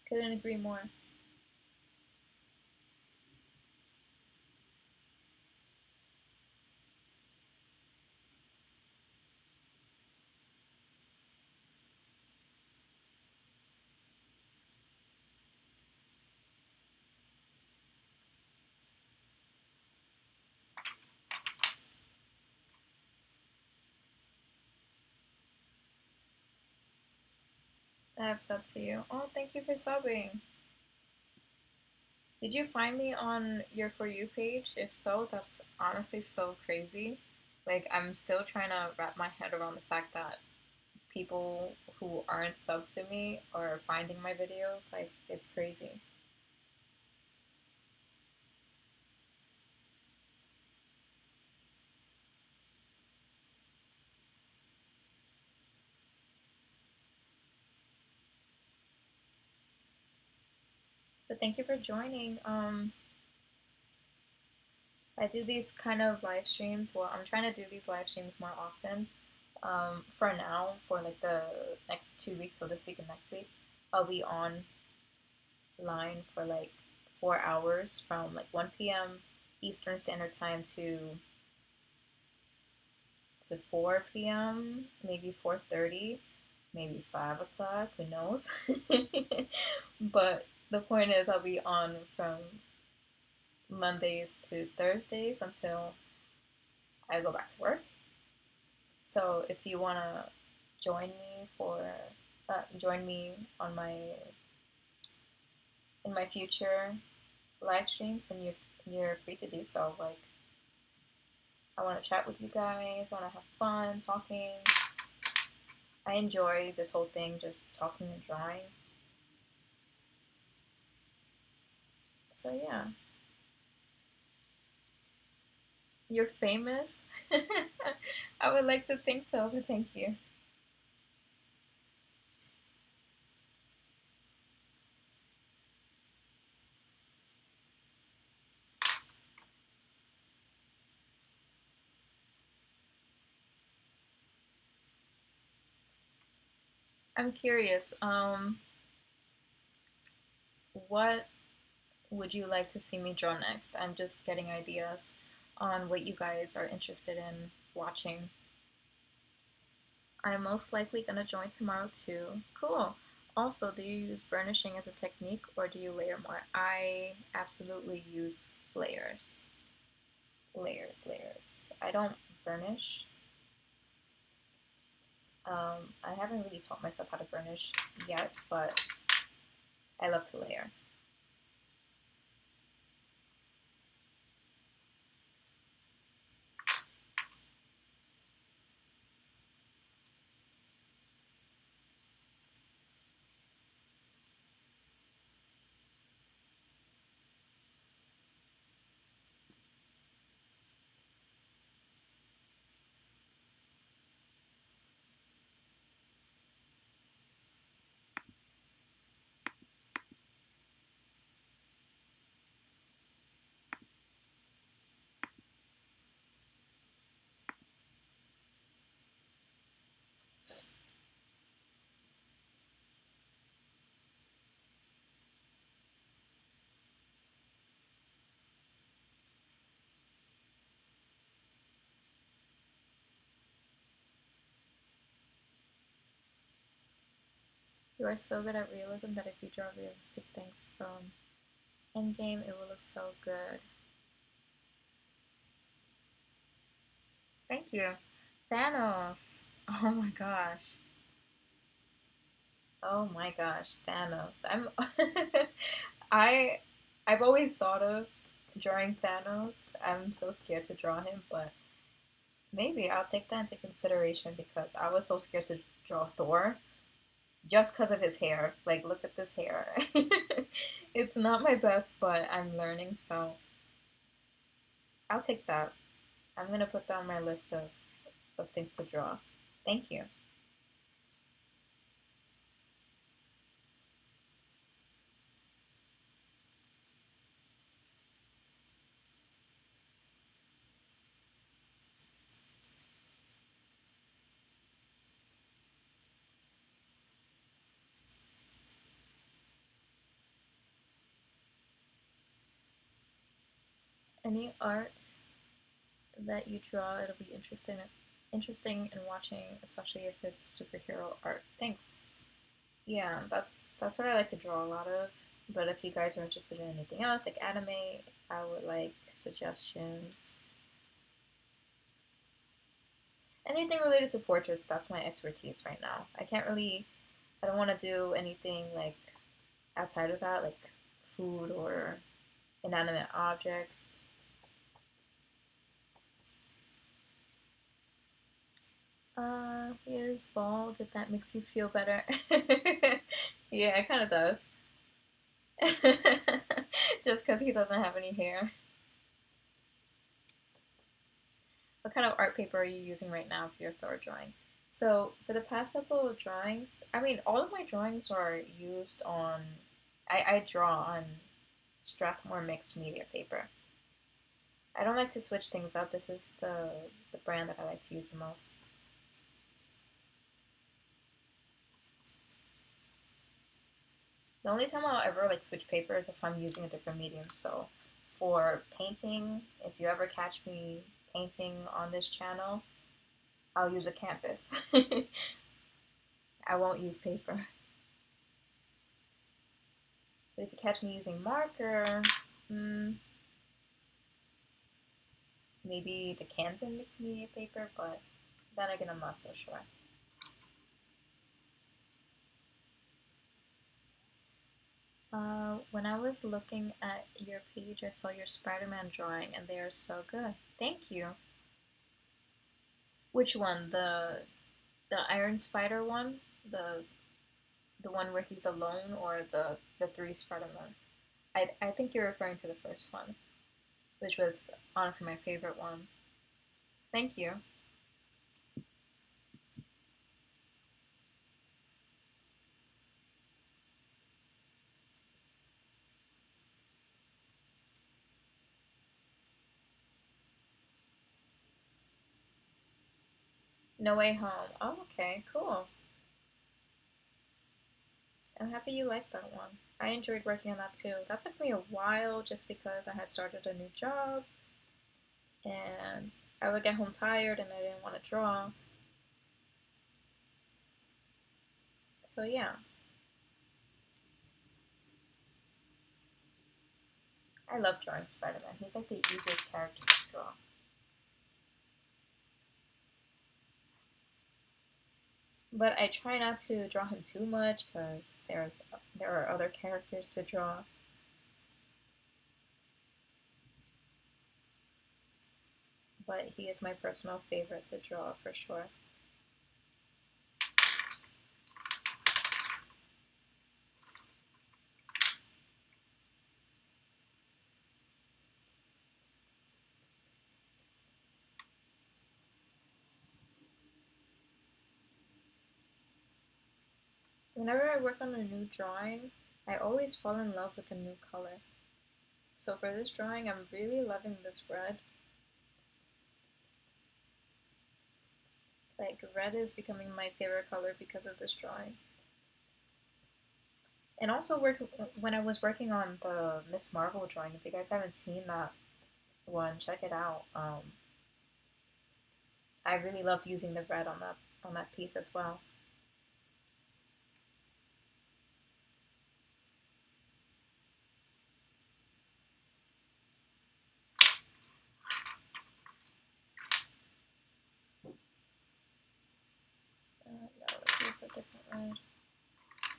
Couldn't agree more. I have sub to you. Oh, thank you for subbing. Did you find me on your For You page? If so, that's honestly so crazy. Like, I'm still trying to wrap my head around the fact that people who aren't sub to me are finding my videos. Like, it's crazy. But thank you for joining. I do these kind of live streams. Well, I'm trying to do these live streams more often. For now, for like the next 2 weeks, so this week and next week, I'll be online for like 4 hours from like 1 p.m. Eastern Standard Time to 4 p.m., maybe 4:30, maybe 5 o'clock. Who knows? But the point is, I'll be on from Mondays to Thursdays until I go back to work. So if you wanna join me join me on my in my future live streams, then you're free to do so. Like, I want to chat with you guys, want to have fun talking. I enjoy this whole thing, just talking and drawing. So yeah, you're famous. I would like to think so, but thank you. I'm curious. What would you like to see me draw next? I'm just getting ideas on what you guys are interested in watching. I'm most likely gonna join tomorrow too. Cool. Also, do you use burnishing as a technique or do you layer more? I absolutely use layers. Layers. I don't burnish. I haven't really taught myself how to burnish yet, but I love to layer. You are so good at realism that if you draw realistic things from Endgame, it will look so good. Thank you. Thanos. Oh my gosh. Oh my gosh, Thanos. I I've always thought of drawing Thanos. I'm so scared to draw him, but maybe I'll take that into consideration because I was so scared to draw Thor just because of his hair. Like, look at this hair. It's not my best, but I'm learning, so I'll take that. I'm gonna put that on my list of things to draw. Thank you. Any art that you draw, it'll be interesting in watching, especially if it's superhero art. Thanks. Yeah, that's what I like to draw a lot of. But if you guys are interested in anything else, like anime, I would like suggestions. Anything related to portraits, that's my expertise right now. I don't want to do anything like outside of that, like food or inanimate objects. He is bald, if that makes you feel better. Yeah, it kind of does. Just because he doesn't have any hair. What kind of art paper are you using right now for your Thor drawing? So, for the past couple of drawings, I mean, all of my drawings are used on. I draw on Strathmore mixed media paper. I don't like to switch things up. This is the brand that I like to use the most. The only time I'll ever like switch paper is if I'm using a different medium. So for painting, if you ever catch me painting on this channel, I'll use a canvas. I won't use paper. But if you catch me using marker, maybe the Kansan mixed media paper, but Then again, I'm not so sure. When I was looking at your page, I saw your Spider-Man drawing, and they are so good. Thank you. Which one? The Iron Spider one? The one where he's alone, or the three Spider-Man? I think you're referring to the first one, which was honestly my favorite one. Thank you. No Way Home. Oh, okay, cool. I'm happy you liked that one. I enjoyed working on that too. That took me a while just because I had started a new job and I would get home tired and I didn't want to draw. So yeah, I love drawing Spider-Man. He's like the easiest character to draw. But I try not to draw him too much because there are other characters to draw. But he is my personal favorite to draw for sure. Whenever I work on a new drawing, I always fall in love with a new color. So for this drawing, I'm really loving this red. Like, red is becoming my favorite color because of this drawing. And also, when I was working on the Miss Marvel drawing, if you guys haven't seen that one, check it out. I really loved using the red on that piece as well. No, let's use a different red.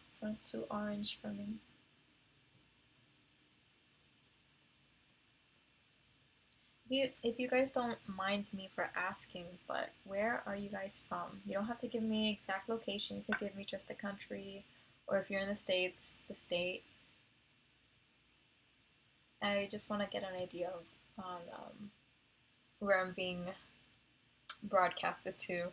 This one's too orange for me. If you guys don't mind me for asking, but where are you guys from? You don't have to give me exact location. You could give me just a country, or if you're in the States, the state. I just want to get an idea of on where I'm being broadcasted to.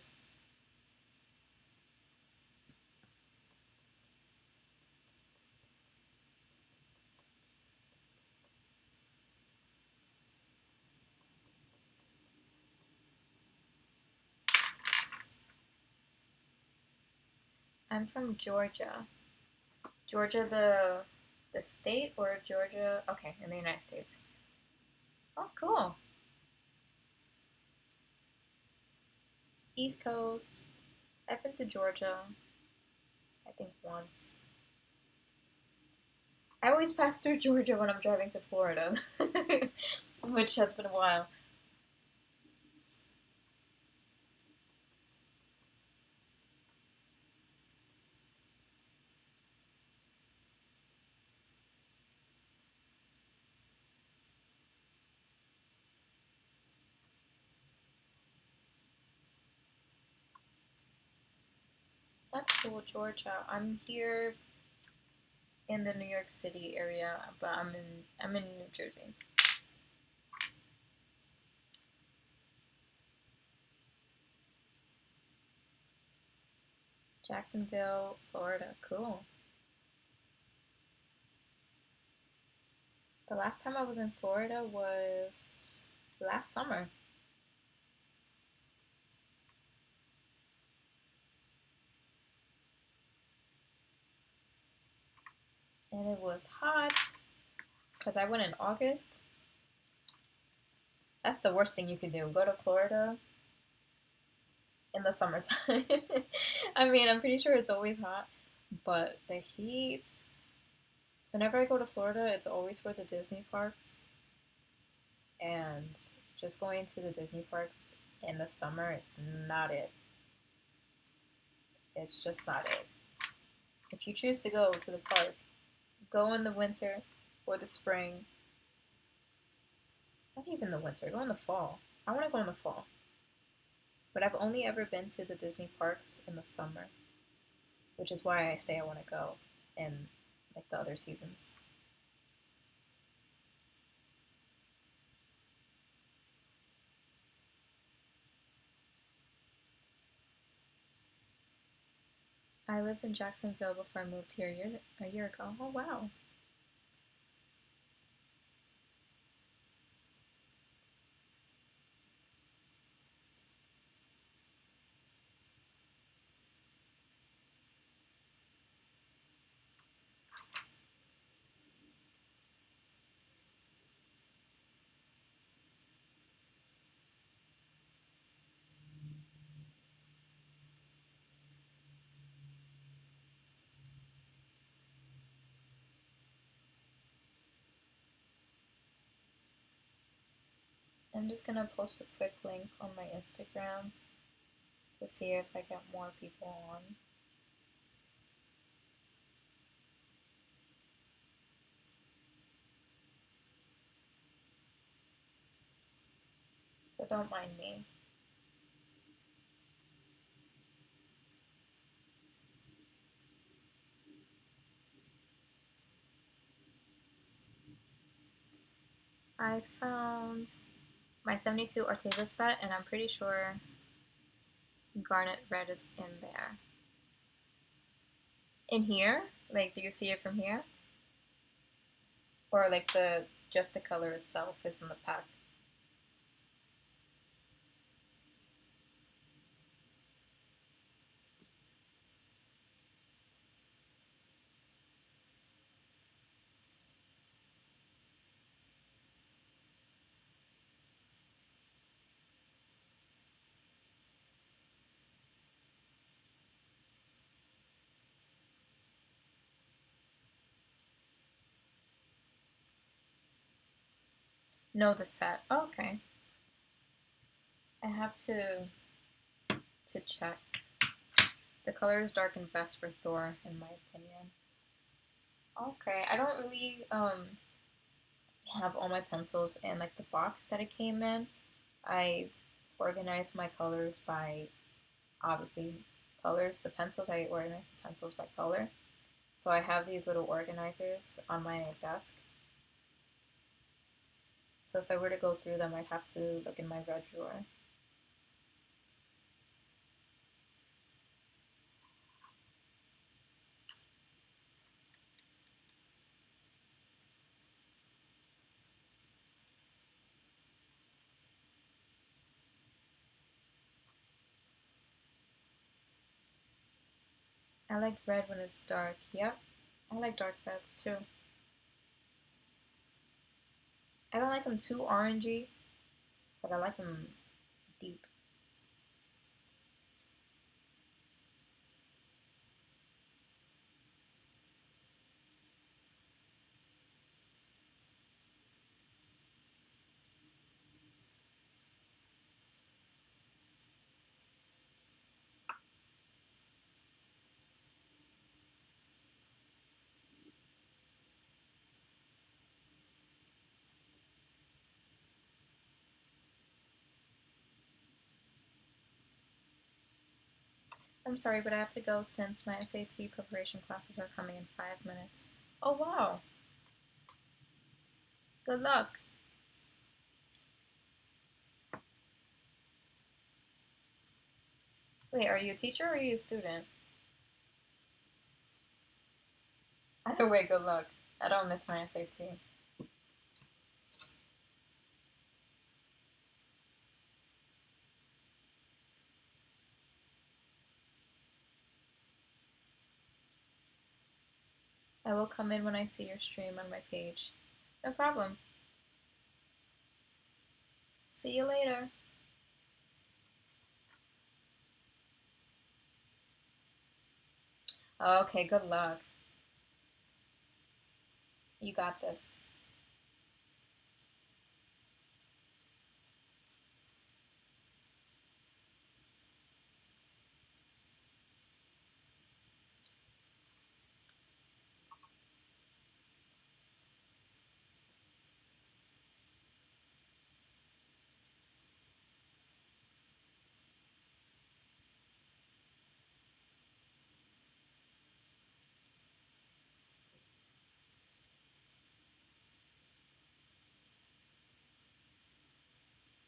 I'm from Georgia. Georgia, the state, or Georgia? Okay, in the United States. Oh, cool. East Coast. I've been to Georgia, I think once. I always pass through Georgia when I'm driving to Florida, which has been a while. That's cool, Georgia. I'm here in the New York City area, but I'm in New Jersey. Jacksonville, Florida. Cool. The last time I was in Florida was last summer. And it was hot because I went in August. That's the worst thing you could do. Go to Florida in the summertime. I mean, I'm pretty sure it's always hot, but the heat. Whenever I go to Florida, it's always for the Disney parks. And just going to the Disney parks in the summer, it's not it. It's just not it. If you choose to go to the park, go in the winter or the spring. Not even the winter, go in the fall. I want to go in the fall. But I've only ever been to the Disney parks in the summer, which is why I say I want to go in like the other seasons. I lived in Jacksonville before I moved here a year ago. Oh, wow. I'm just gonna post a quick link on my Instagram to see if I get more people on. So don't mind me. I found my 72 Arteza set, and I'm pretty sure Garnet Red is in there. In here? Like, do you see it from here? Or like just the color itself is in the pack? No, the set. Oh, okay. I have to check. The color is dark and best for Thor, in my opinion. Okay, I don't really have all my pencils in like the box that it came in. I organized my colors by obviously colors. The pencils, I organized the pencils by color. So I have these little organizers on my desk. So if I were to go through them, I'd have to look in my red drawer. I like red when it's dark. Yep, I like dark reds too. I don't like them too orangey, but I like them deep. I'm sorry, but I have to go since my SAT preparation classes are coming in 5 minutes. Oh, wow. Good luck. Wait, are you a teacher or are you a student? Either way, good luck. I don't miss my SAT. I will come in when I see your stream on my page. No problem. See you later. Okay, good luck. You got this.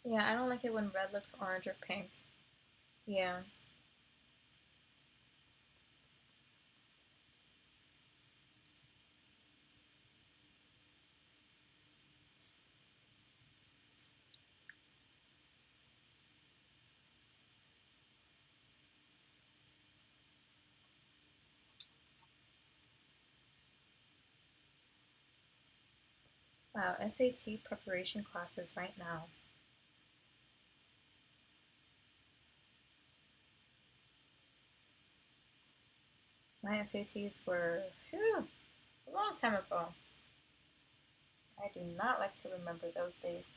Yeah, I don't like it when red looks orange or pink. Yeah. Wow, SAT preparation classes right now. My SATs were, phew, a long time ago. I do not like to remember those days.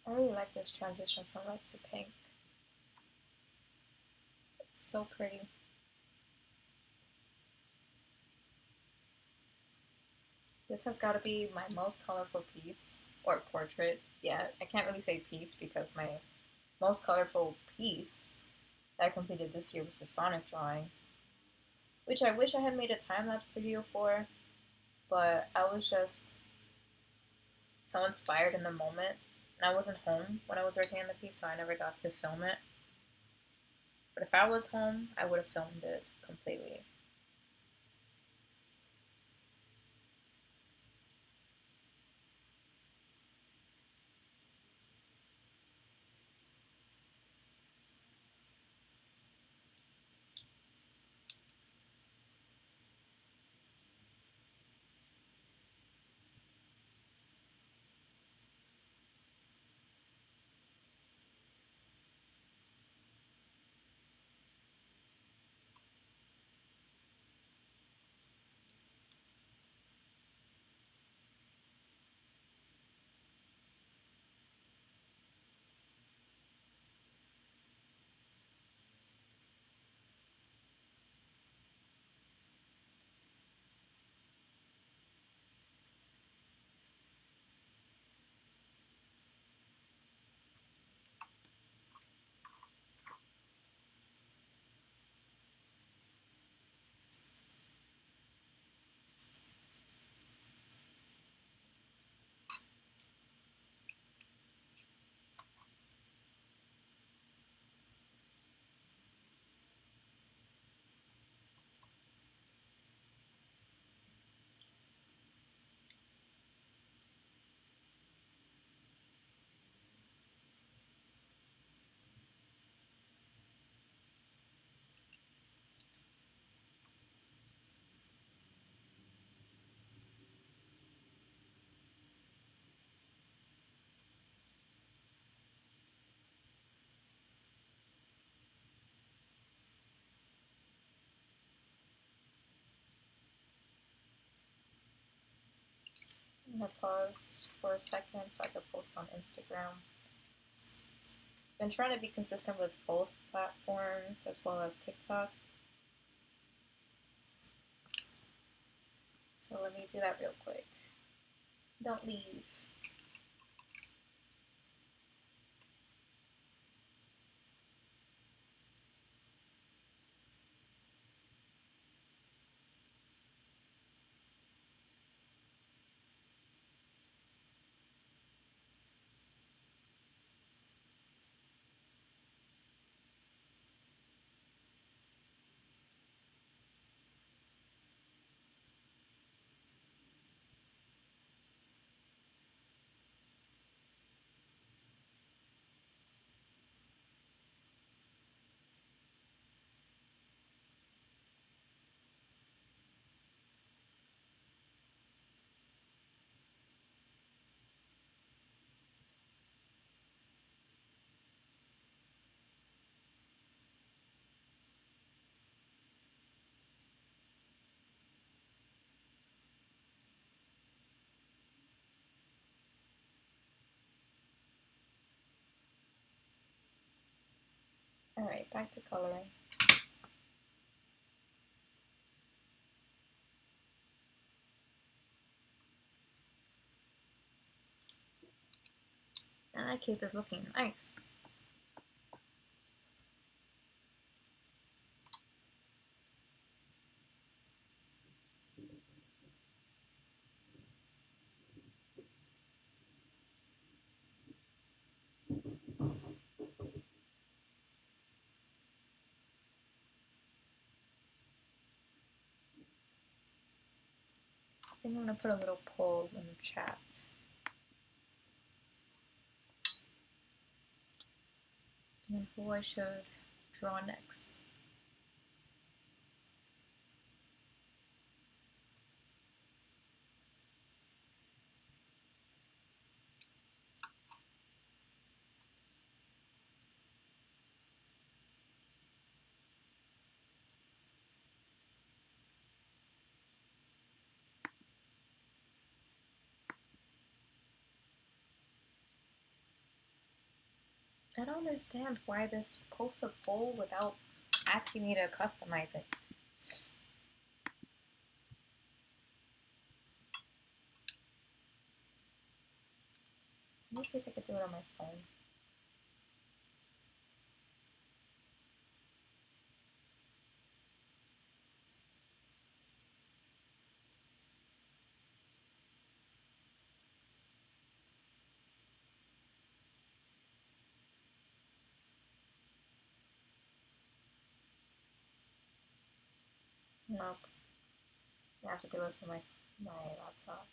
I really like this transition from red to pink. It's so pretty. This has got to be my most colorful piece, or portrait. Yeah, I can't really say piece because my most colorful piece that I completed this year was the Sonic drawing, which I wish I had made a time-lapse video for, but I was just so inspired in the moment, and I wasn't home when I was working on the piece, so I never got to film it. But if I was home, I would have filmed it completely. I'm gonna pause for a second so I can post on Instagram. Been trying to be consistent with both platforms as well as TikTok. So let me do that real quick. Don't leave. Alright, back to coloring. And that cape is looking nice. I think I'm gonna put a little poll in the chat. And who I should draw next. I don't understand why this posts a poll without asking me to customize it. Let me see if I could do it on my phone. Nope. I have to do it for my laptop.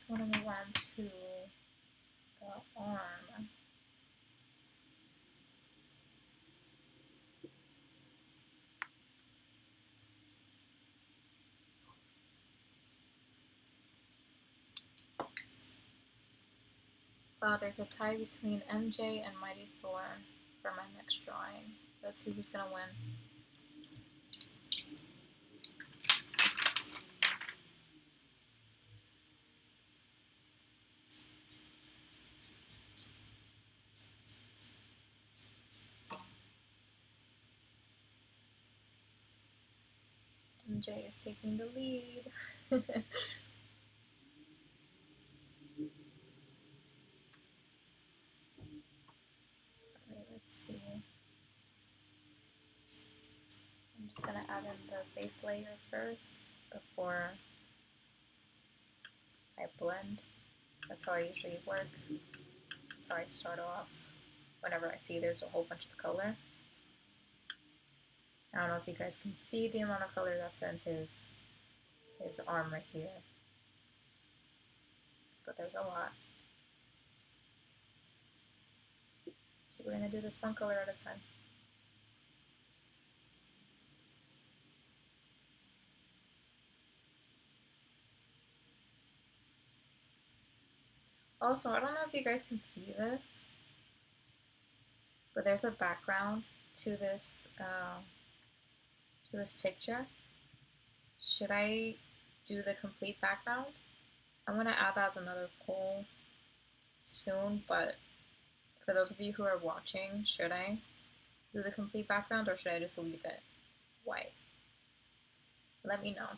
want to move on to the arm. Wow, there's a tie between MJ and Mighty Thor for my next drawing. Let's see who's gonna win. MJ is taking the lead. Okay, let's see. I'm just gonna add in the base layer first before I blend. That's how I usually work. That's how I start off whenever I see there's a whole bunch of color. I don't know if you guys can see the amount of color that's in his arm right here. But there's a lot. So we're gonna do this one color at a time. Also, I don't know if you guys can see this, but there's a background to this picture. Should I do the complete background? I'm gonna add that as another poll soon, but for those of you who are watching, should I do the complete background or should I just leave it white? Let me know.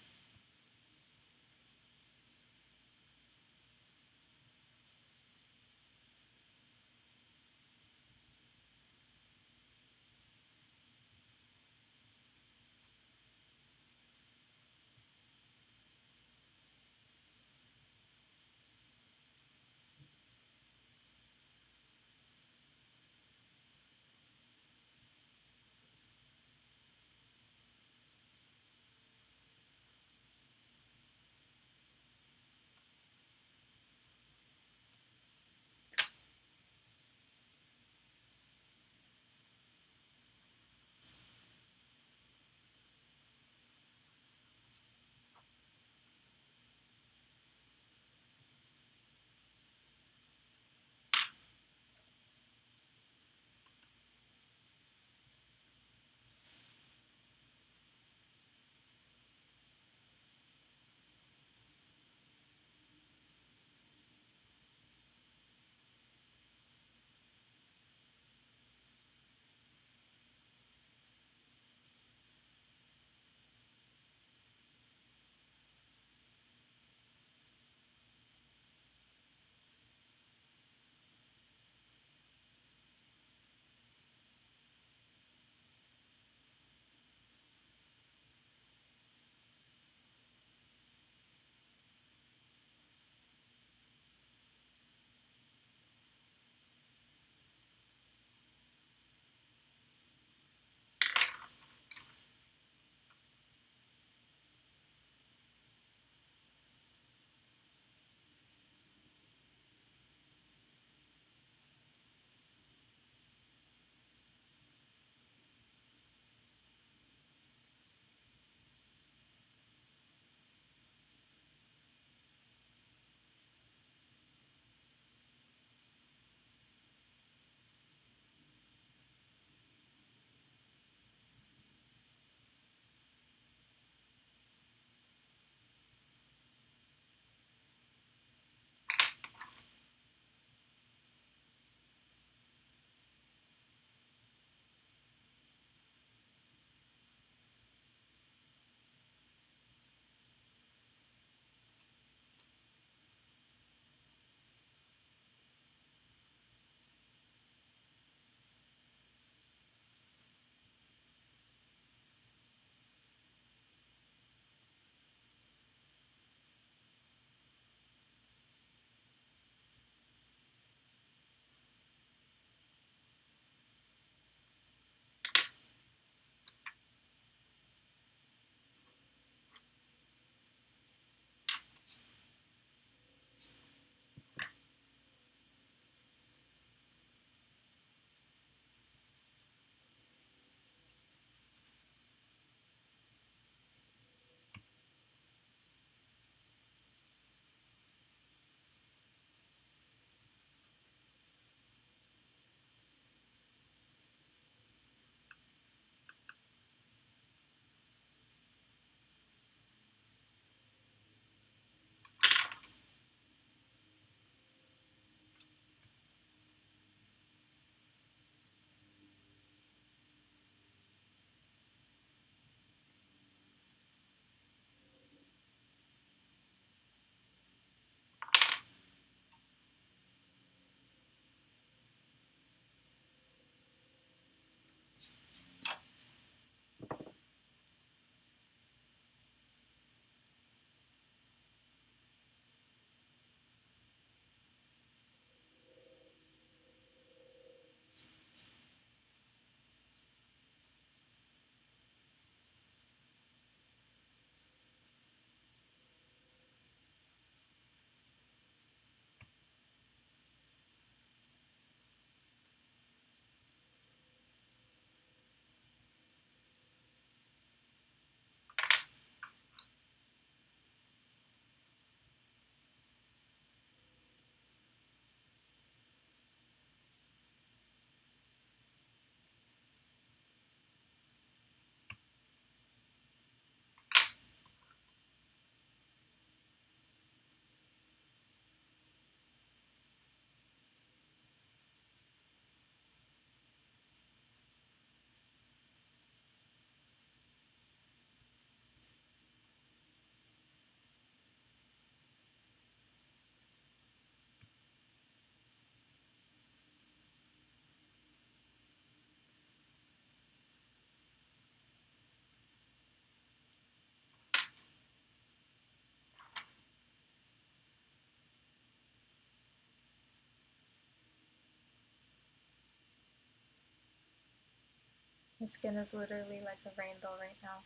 My skin is literally like a rainbow right now.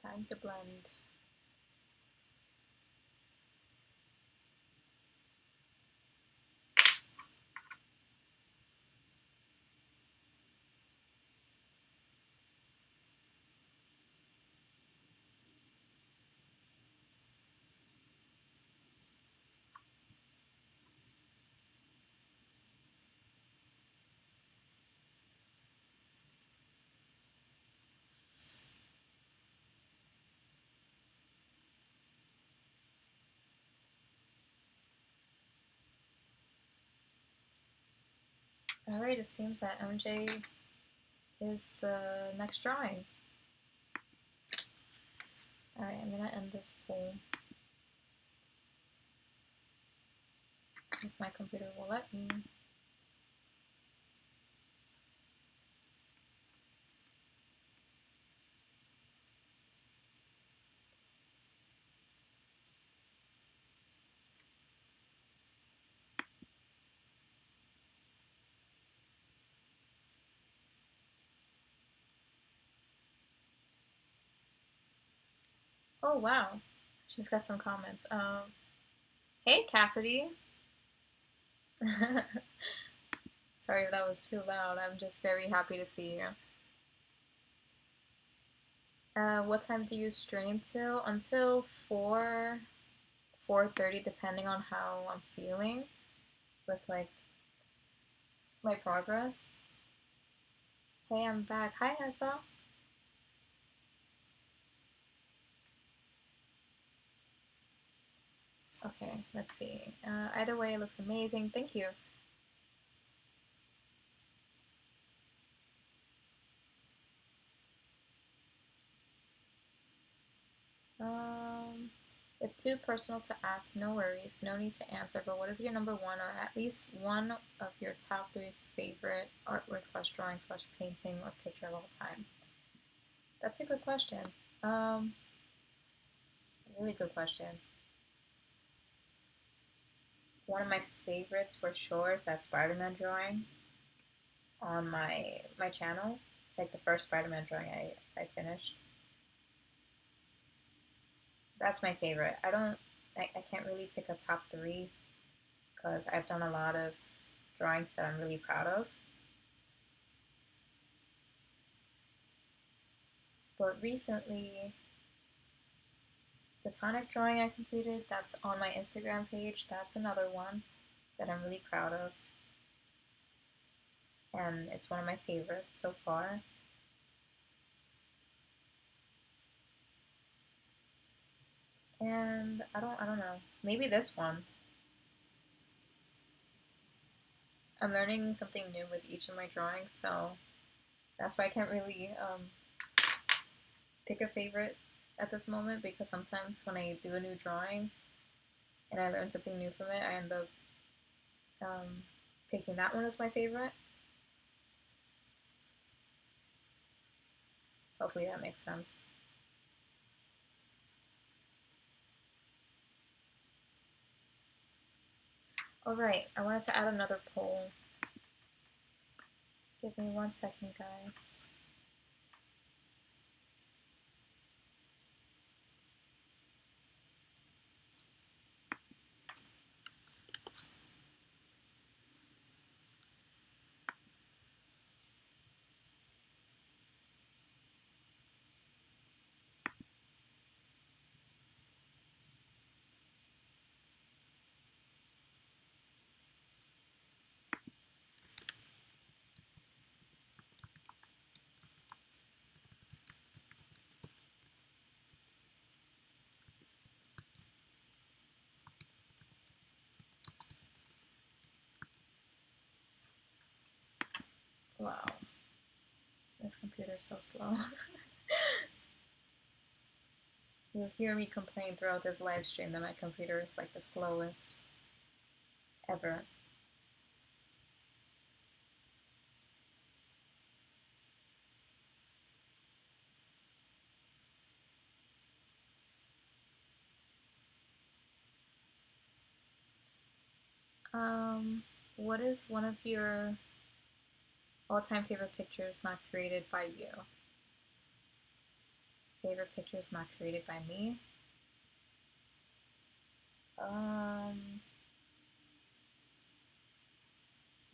Time to blend. Alright, it seems that MJ is the next drawing. Alright, I'm gonna end this poll. If my computer will let me. Oh wow, she's got some comments. Hey Cassidy. Sorry if that was too loud. I'm just very happy to see you. What time do you stream till? Until 4:30, depending on how I'm feeling with like my progress. Hey, I'm back. Hi, Essa. Okay, let's see. Either way, it looks amazing. Thank you. If too personal to ask, no worries. No need to answer, but what is your number one or at least one of your top three favorite artwork slash drawing slash painting or picture of all time? That's a good question. Really good question. One of my favorites for sure is that Spider-Man drawing on my channel. It's like the first Spider-Man drawing I finished. That's my favorite. I can't really pick a top three because I've done a lot of drawings that I'm really proud of. But recently, the Sonic drawing I completed, that's on my Instagram page, that's another one that I'm really proud of. And it's one of my favorites so far. And I don't know. Maybe this one. I'm learning something new with each of my drawings, so that's why I can't really pick a favorite at this moment, because sometimes when I do a new drawing and I learn something new from it, I end up picking that one as my favorite. Hopefully that makes sense. Alright, I wanted to add another poll. Give me 1 second, guys. Wow. This computer's so slow. You'll hear me complain throughout this live stream that my computer is like the slowest ever. What is one of your all-time favorite pictures not created by you? favorite pictures not created by me. Um,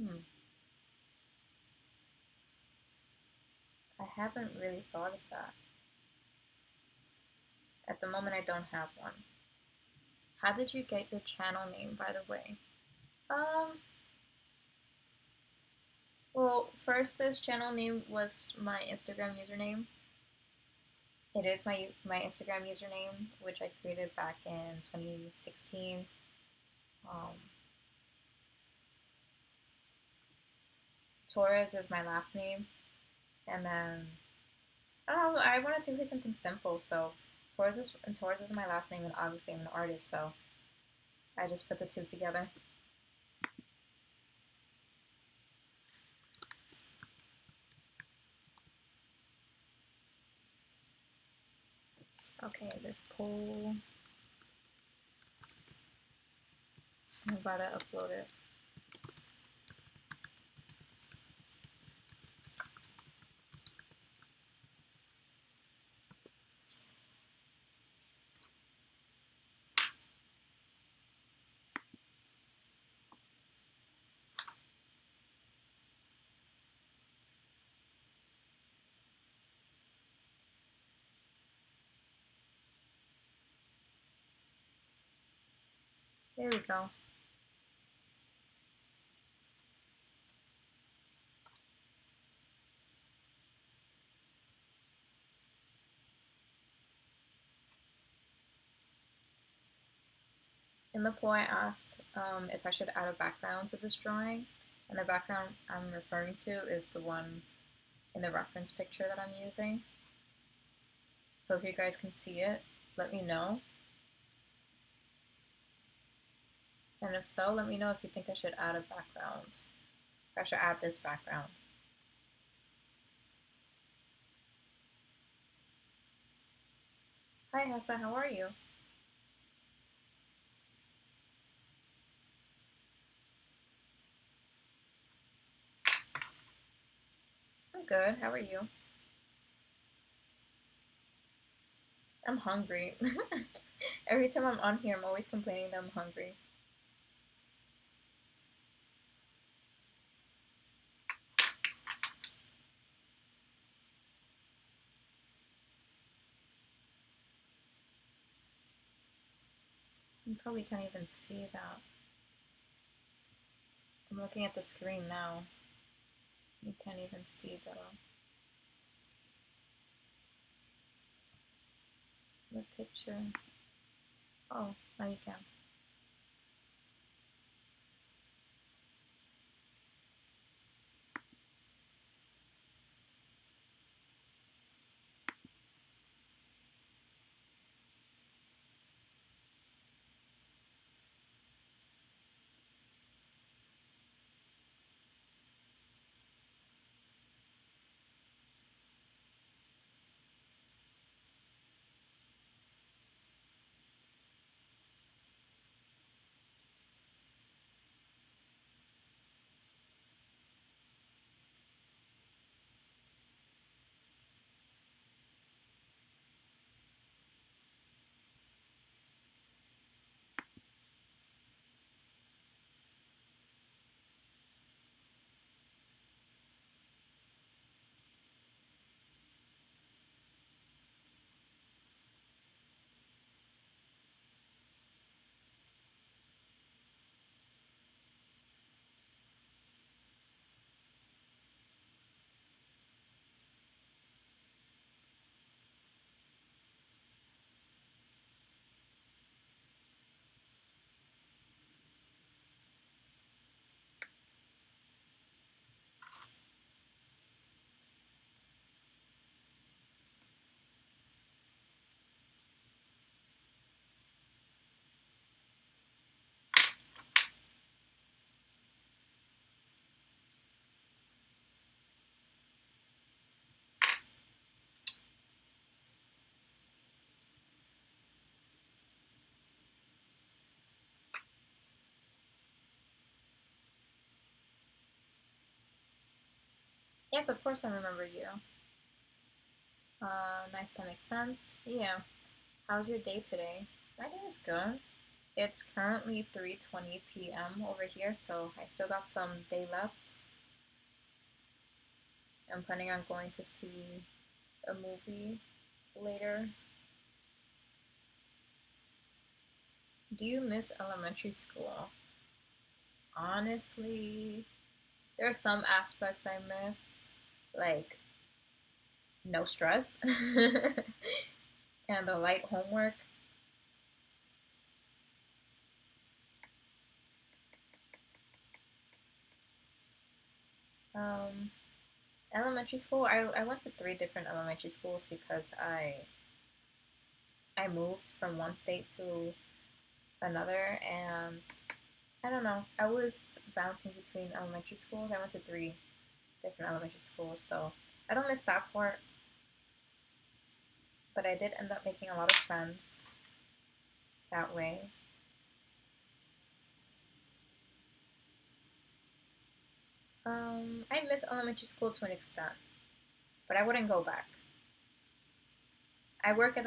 hmm. I haven't really thought of that. At the moment, I don't have one. How did you get your channel name, by the way? Um, well, first, this channel name was my Instagram username. It is my Instagram username, which I created back in 2016. Um, Torres is my last name, and then oh, I wanted to create something simple, so Torres is my last name, and obviously I'm an artist, so I just put the two together. Okay, this poll. I'm about to upload it. There we go. In the poll, I asked if I should add a background to this drawing, and the background I'm referring to is the one in the reference picture that I'm using. So if you guys can see it, let me know. And if so, let me know if you think I should add a background. If I should add this background. Hi Hessa, how are you? I'm good, how are you? I'm hungry. Every time I'm on here, I'm always complaining that I'm hungry. You probably can't even see that. I'm looking at the screen now. You can't even see the picture. Oh, now you can. Yes, of course I remember you. Nice, that makes sense. Yeah. How's your day today? My day is good. It's currently 3:20 p.m. over here, so I still got some day left. I'm planning on going to see a movie later. Do you miss elementary school? Honestly, there are some aspects I miss, like no stress and the light homework. Um, Elementary school, I went to three different elementary schools because I moved from one state to another, and I don't know. I was bouncing between elementary schools. I went to three different elementary schools, so I don't miss that part. But I did end up making a lot of friends that way. I miss elementary school to an extent, but I wouldn't go back. I work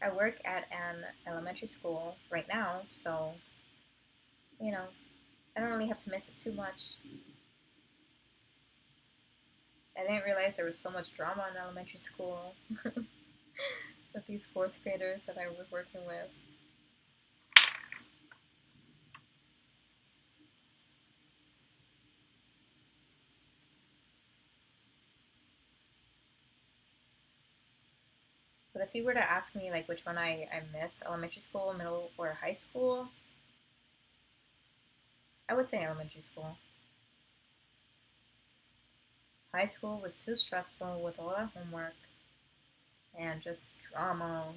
I work at an elementary school right now, so you know I don't really have to miss it too much. I didn't realize there was so much drama in elementary school with these fourth graders that I was working with. But if you were to ask me like which one I miss, elementary school, middle, or high school, I would say elementary school. High school was too stressful with all that homework and just drama.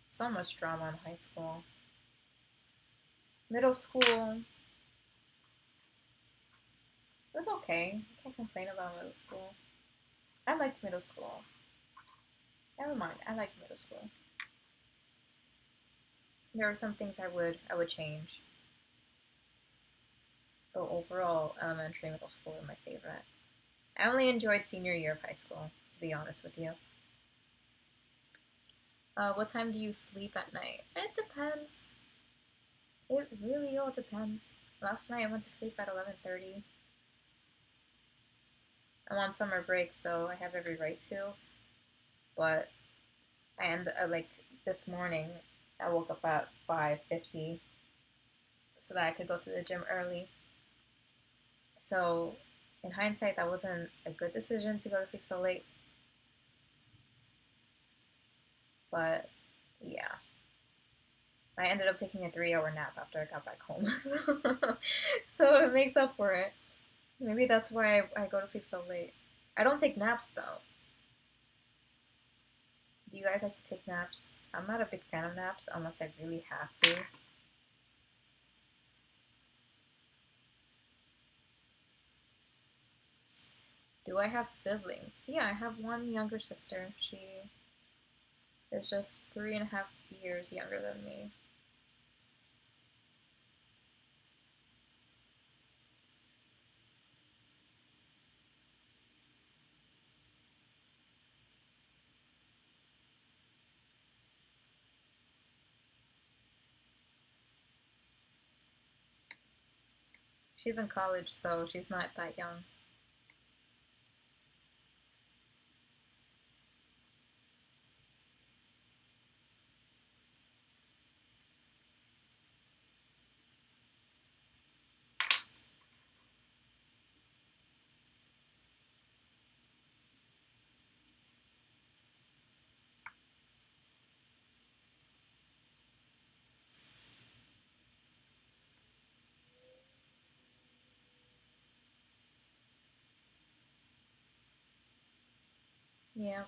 So much drama in high school. Middle school was okay. I can't complain about middle school. I liked middle school. Never mind, I liked middle school. There are some things I would change. But overall, elementary and middle school were my favorite. I only enjoyed senior year of high school, to be honest with you. What time do you sleep at night? It depends. It really all depends. Last night I went to sleep at 11:30. I'm on summer break, so I have every right to. But I end like this morning. I woke up at 5:50 so that I could go to the gym early. So, in hindsight, that wasn't a good decision to go to sleep so late. But yeah, I ended up taking a 3 hour nap after I got back home. So it makes up for it. Maybe that's why I go to sleep so late. I don't take naps though. Do you guys like to take naps? I'm not a big fan of naps unless I really have to. Do I have siblings? Yeah, I have one younger sister. She is just 3.5 years younger than me. She's in college, so she's not that young. Yeah.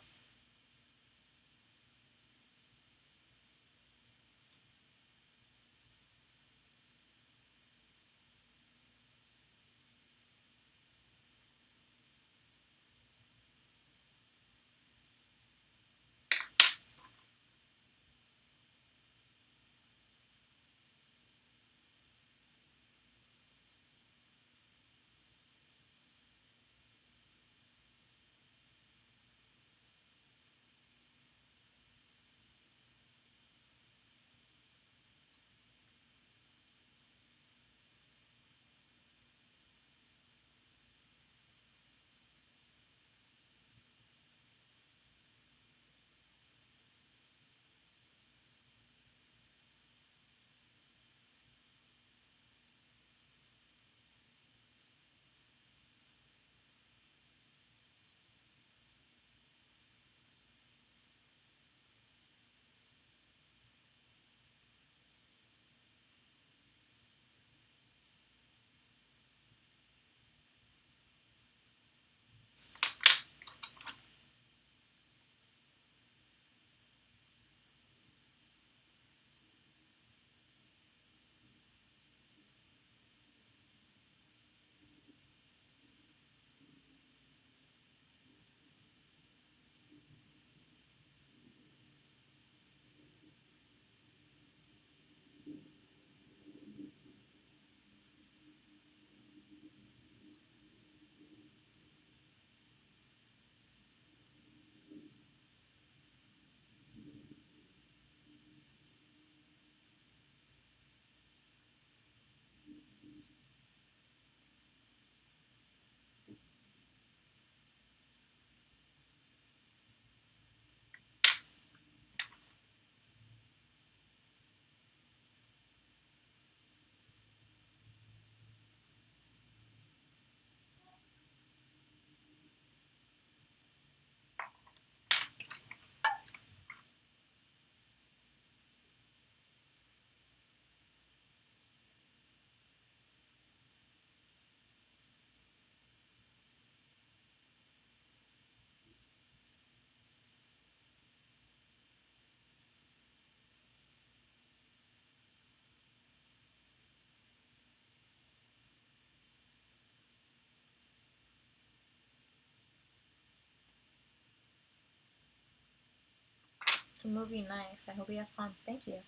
Movie nice. I hope you have fun. Thank you.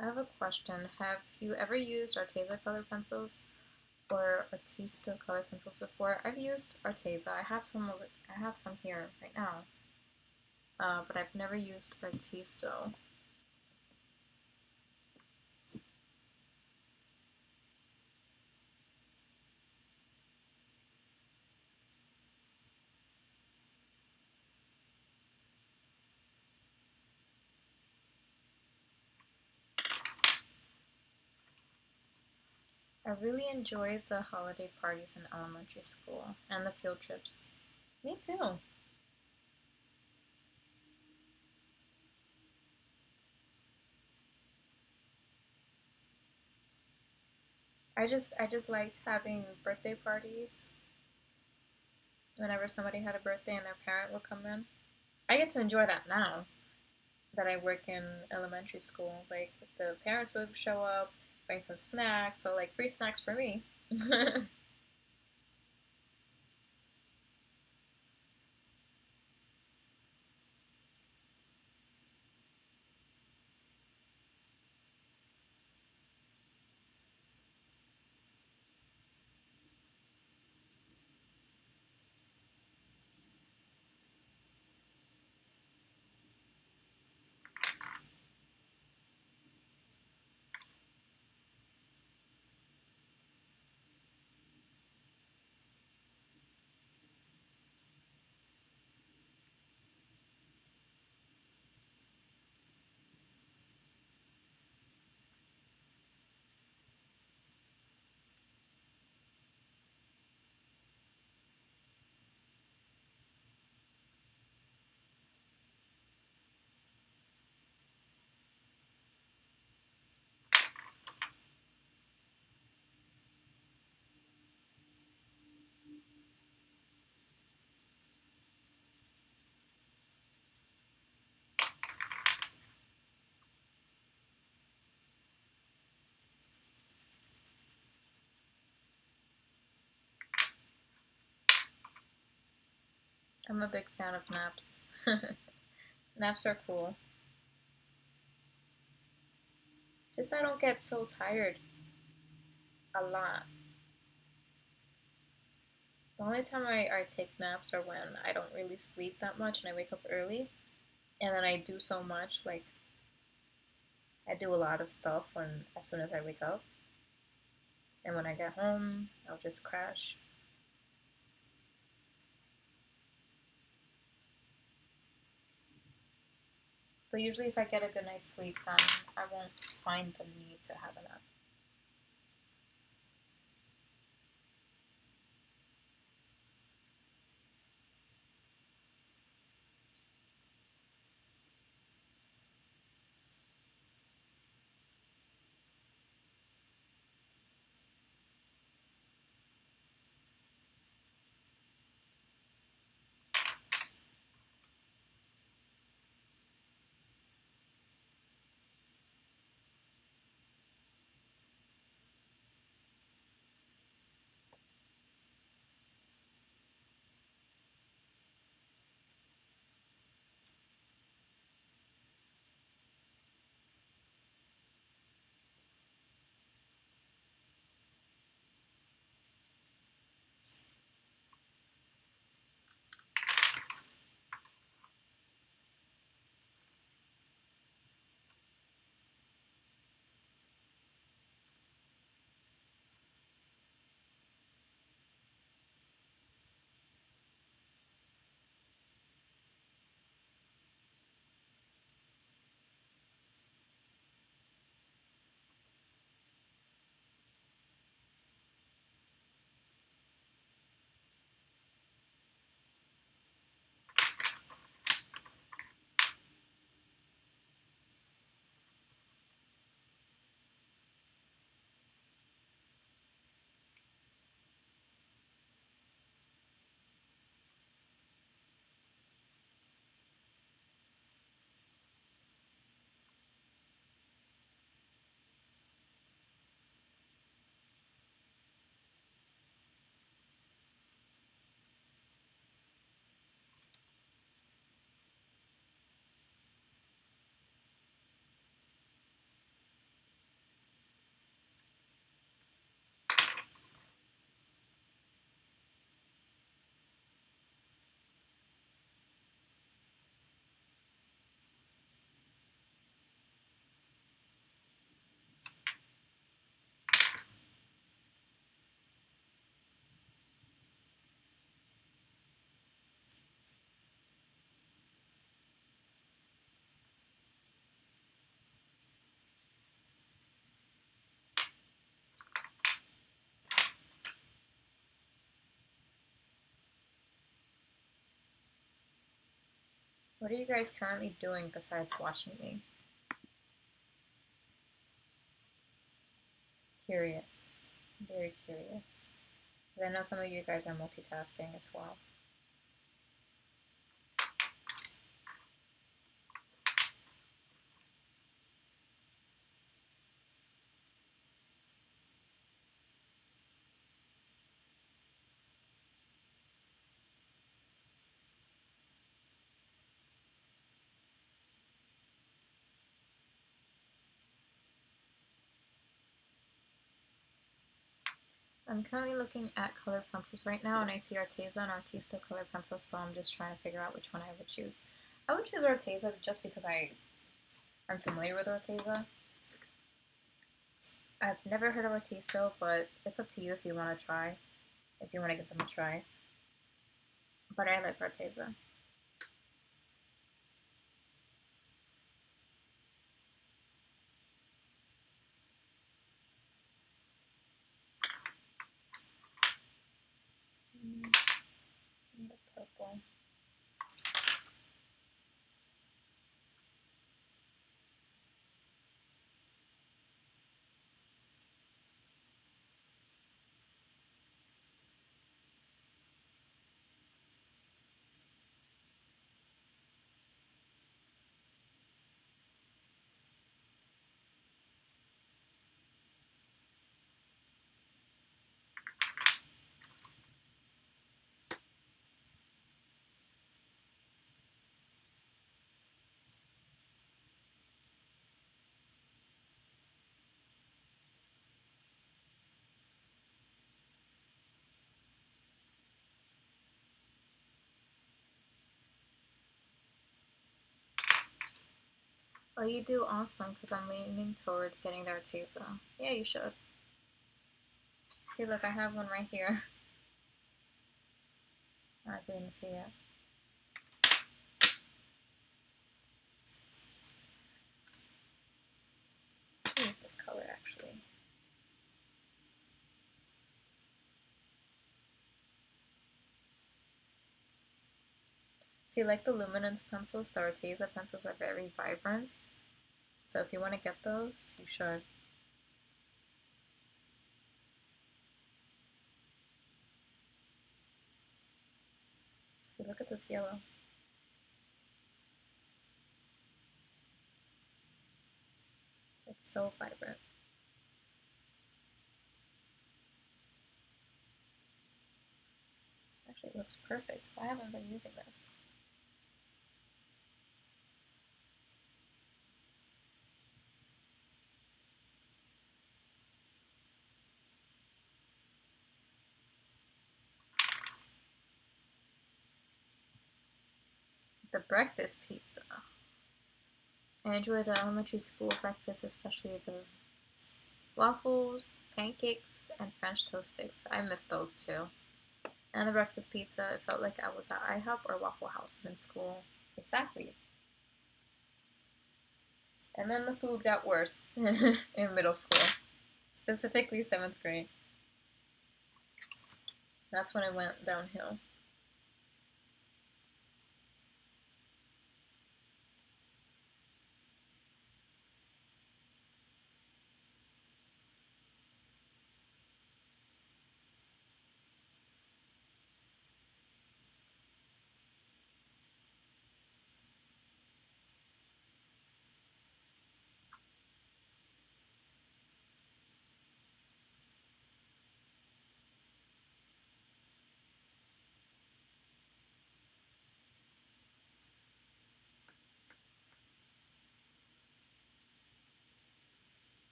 I have a question. Have you ever used Arteza colored pencils or Artista colored pencils before? I've used Arteza. I have some of it. I have some here right now, but I've never used Artista. I really enjoyed the holiday parties in elementary school and the field trips. Me too. I just liked having birthday parties whenever somebody had a birthday and their parent would come in. I get to enjoy that now that I work in elementary school. Like the parents would show up, bring some snacks, so like free snacks for me. I'm a big fan of naps. Naps are cool. Just I don't get so tired a lot. The only time I take naps are when I don't really sleep that much and I wake up early. And then I do so much, like I do a lot of stuff when as soon as I wake up. And when I get home, I'll just crash. But usually if I get a good night's sleep, then I won't find the need to have a nap. What are you guys currently doing besides watching me? Curious. Very curious. I know some of you guys are multitasking as well. I'm currently looking at colored pencils right now, and I see Arteza and Artista colored pencils, so I'm just trying to figure out which one I would choose. I would choose Arteza just because I'm familiar with Arteza. I've never heard of Artista, but it's up to you if you want to try, if you want to give them a try. But I like Arteza. The purple. Oh, you do awesome, because I'm leaning towards getting the Arteza. Yeah, you should. See, look, I have one right here. I don't know if you can see it. I'll use this color, actually. See, like the Luminance pencils, the Arteza pencils are very vibrant. So if you want to get those, you should. See, look at this yellow. It's so vibrant. Actually, it looks perfect. Why haven't I been using this? The breakfast pizza. I enjoy the elementary school breakfast, especially the waffles, pancakes, and French toast sticks. I miss those too. And the breakfast pizza, it felt like I was at IHOP or Waffle House within school. Exactly. And then the food got worse in middle school, specifically 7th grade. That's when it went downhill.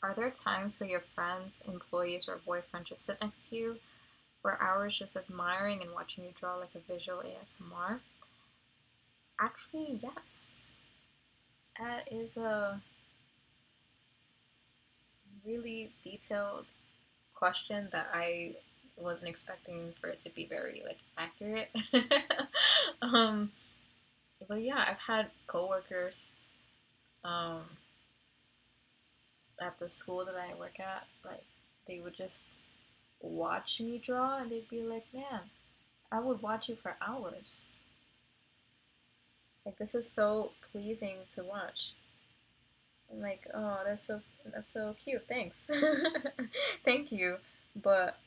Are there times where your friends, employees, or boyfriend just sit next to you for hours just admiring and watching you draw like a visual ASMR? Actually, yes. That is a really detailed question that I wasn't expecting for it to be very like accurate. um, but yeah, I've had coworkers um, at the school that I work at, like they would just watch me draw and they'd be like, "Man, I would watch you for hours. Like this is so pleasing to watch." I'm like, "Oh, that's so cute. Thanks, thank you." But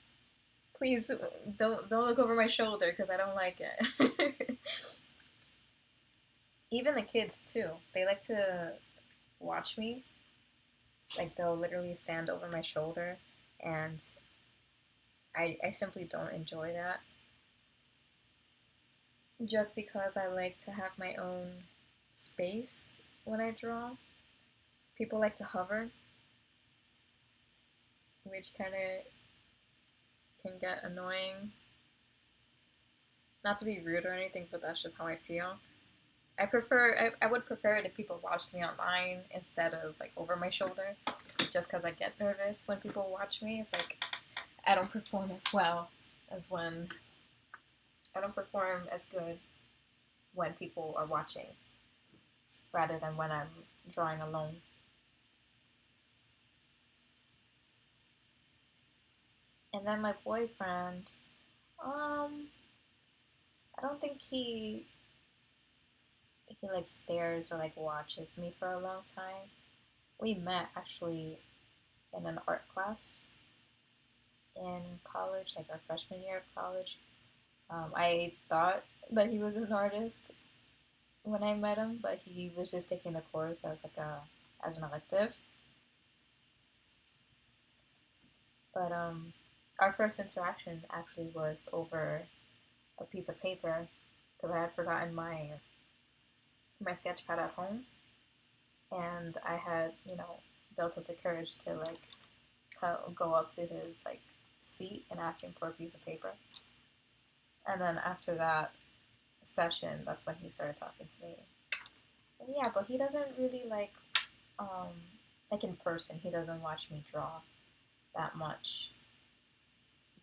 please don't look over my shoulder because I don't like it. Even the kids too. They like to watch me. Like they'll literally stand over my shoulder, and I simply don't enjoy that. Just because I like to have my own space when I draw. People like to hover, which kind of can get annoying. Not to be rude or anything, but that's just how I feel. I would prefer it if people watched me online instead of like over my shoulder, just because I get nervous when people watch me. It's like I don't perform as well as when I don't perform as good when people are watching rather than when I'm drawing alone. And then my boyfriend, um, I don't think he like stares or like watches me for a long time. We met actually in an art class in college, like our freshman year of college. I thought that he was an artist when I met him, but he was just taking the course as like a as an elective. But our first interaction actually was over a piece of paper because I had forgotten my sketch pad at home, and I had built up the courage to like go up to his like seat and ask him for a piece of paper. And then after that session, that's when he started talking to me. And yeah, but he doesn't really um like in person. He doesn't watch me draw that much,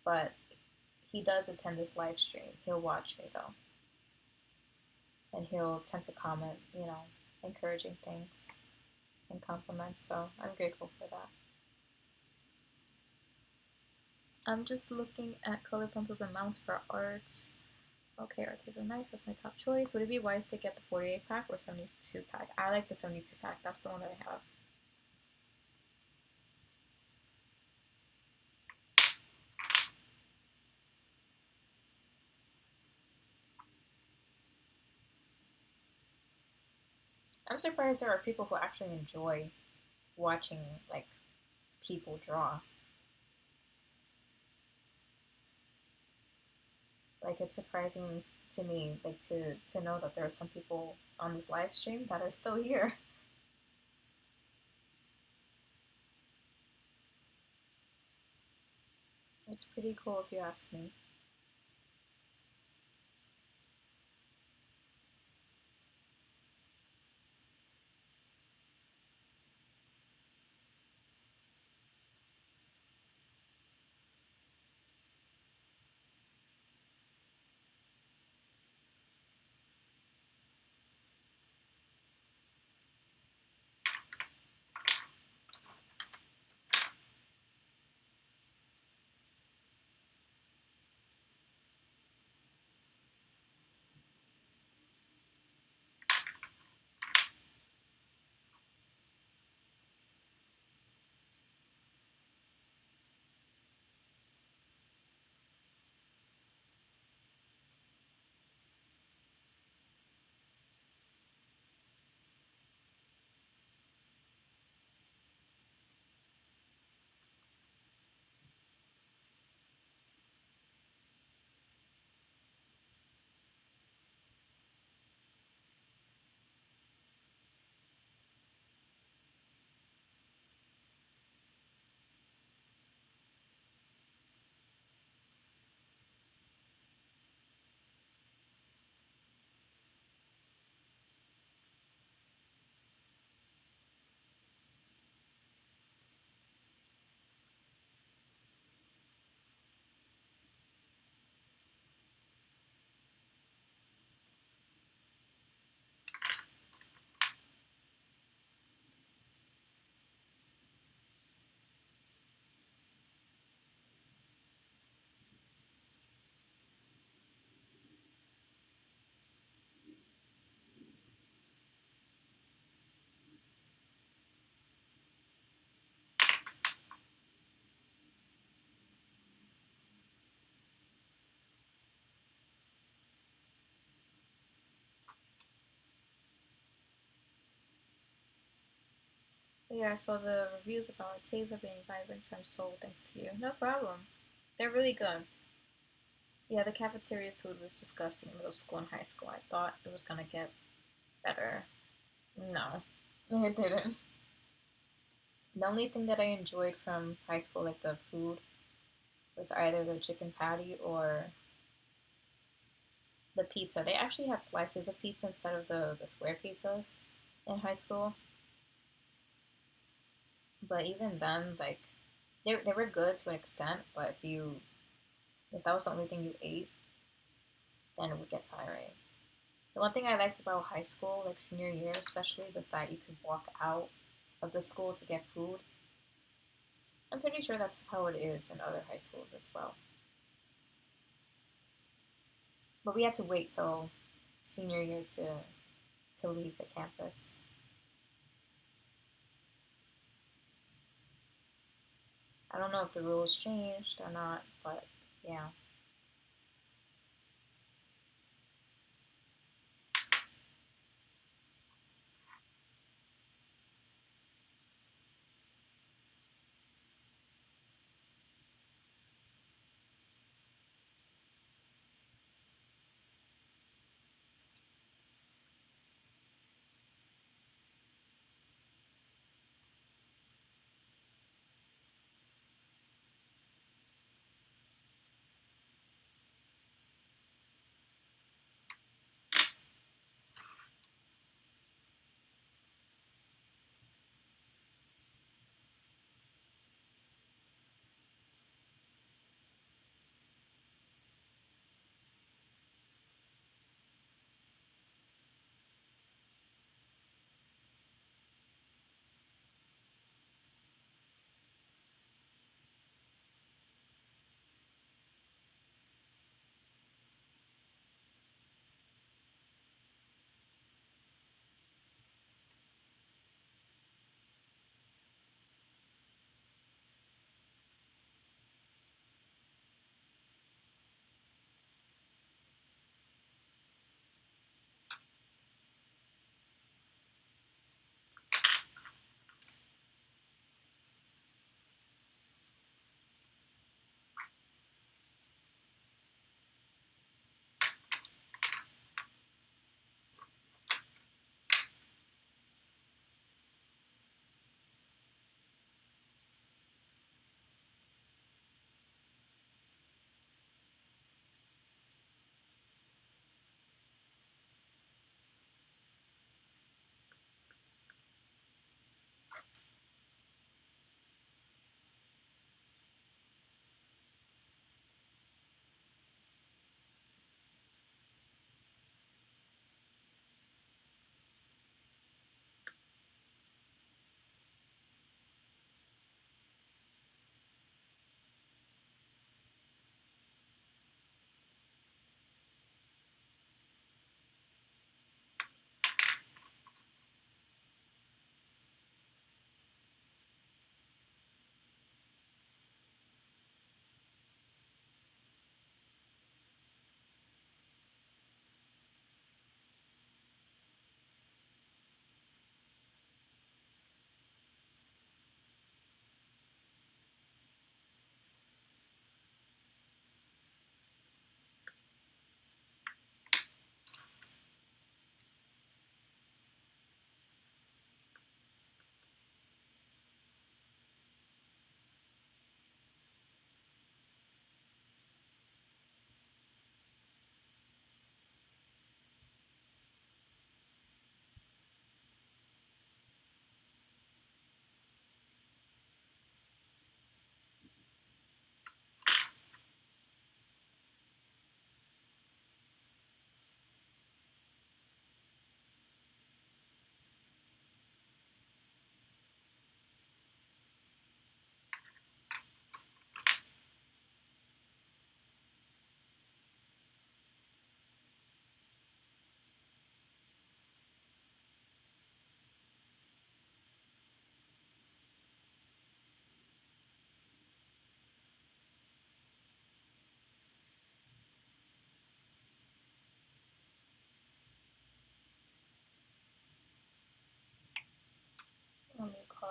but he does attend this live stream. He'll watch me though, and he'll tend to comment, encouraging things and compliments. So I'm grateful for that. I'm just looking at color pencils and mounts for art. Okay, artists are nice. That's my top choice. Would it be wise to get the 48 pack or 72 pack? I like the 72 pack. That's the one that I have. I'm surprised there are people who actually enjoy watching like people draw. Like it's surprising to me, like to know that there are some people on this live stream that are still here. It's pretty cool if you ask me. Yeah, I saw the reviews about Taser being vibrant, so I'm sold thanks to you. No problem. They're really good. Yeah, the cafeteria food was disgusting in middle school and high school. I thought it was gonna get better. No, it didn't. The only thing that I enjoyed from high school, like the food, was either the chicken patty or the pizza. They actually had slices of pizza instead of the square pizzas in high school. But even then, like they were good to an extent. But if that was the only thing you ate, then it would get tiring. The one thing I liked about high school, like senior year especially, was that you could walk out of the school to get food. I'm pretty sure that's how it is in other high schools as well. But we had to wait till senior year to leave the campus. I don't know if the rules changed or not, but yeah.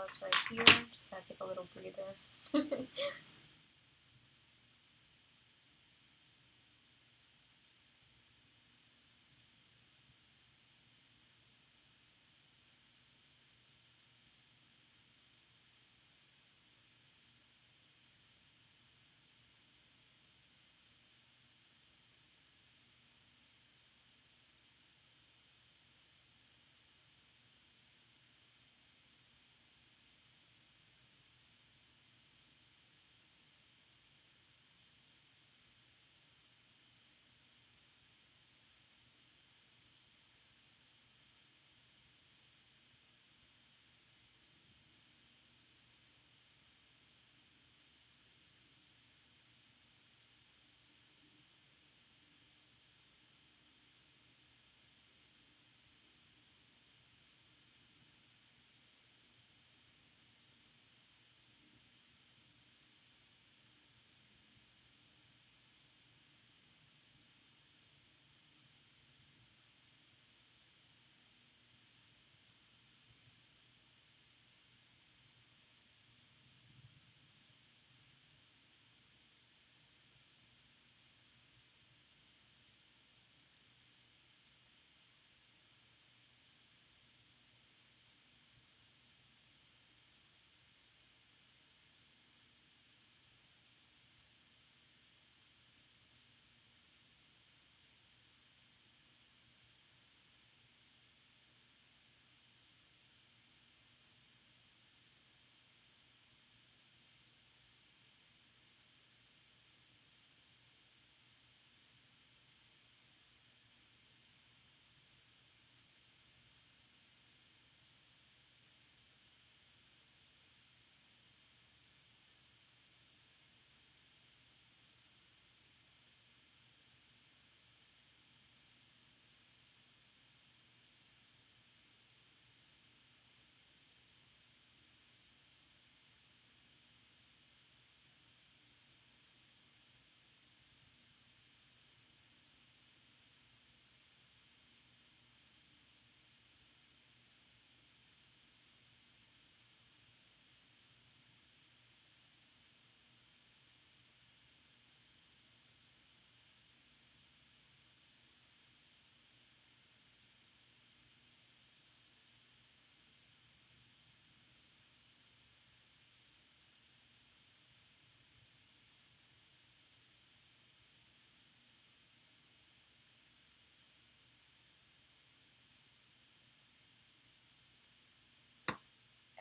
pause right here. Just gonna take a little breather.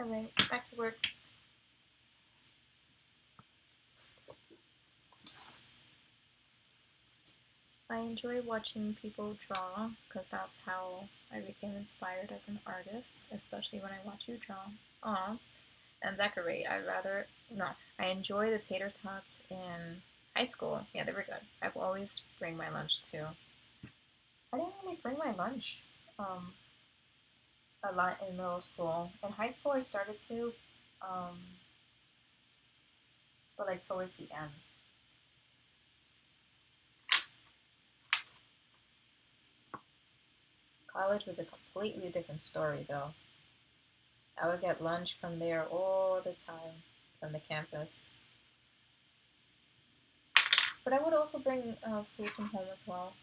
Alright, back to work. I enjoy watching people draw because that's how I became inspired as an artist, especially when I watch you draw. Aw. And decorate. I enjoy the tater tots in high school. Yeah, they were good. I've always bring my lunch too. I didn't really bring my lunch a lot in middle school. In high school, I started to, um, but like towards the end. College was a completely different story though. I would get lunch from there all the time from the campus. But I would also bring food from home as well.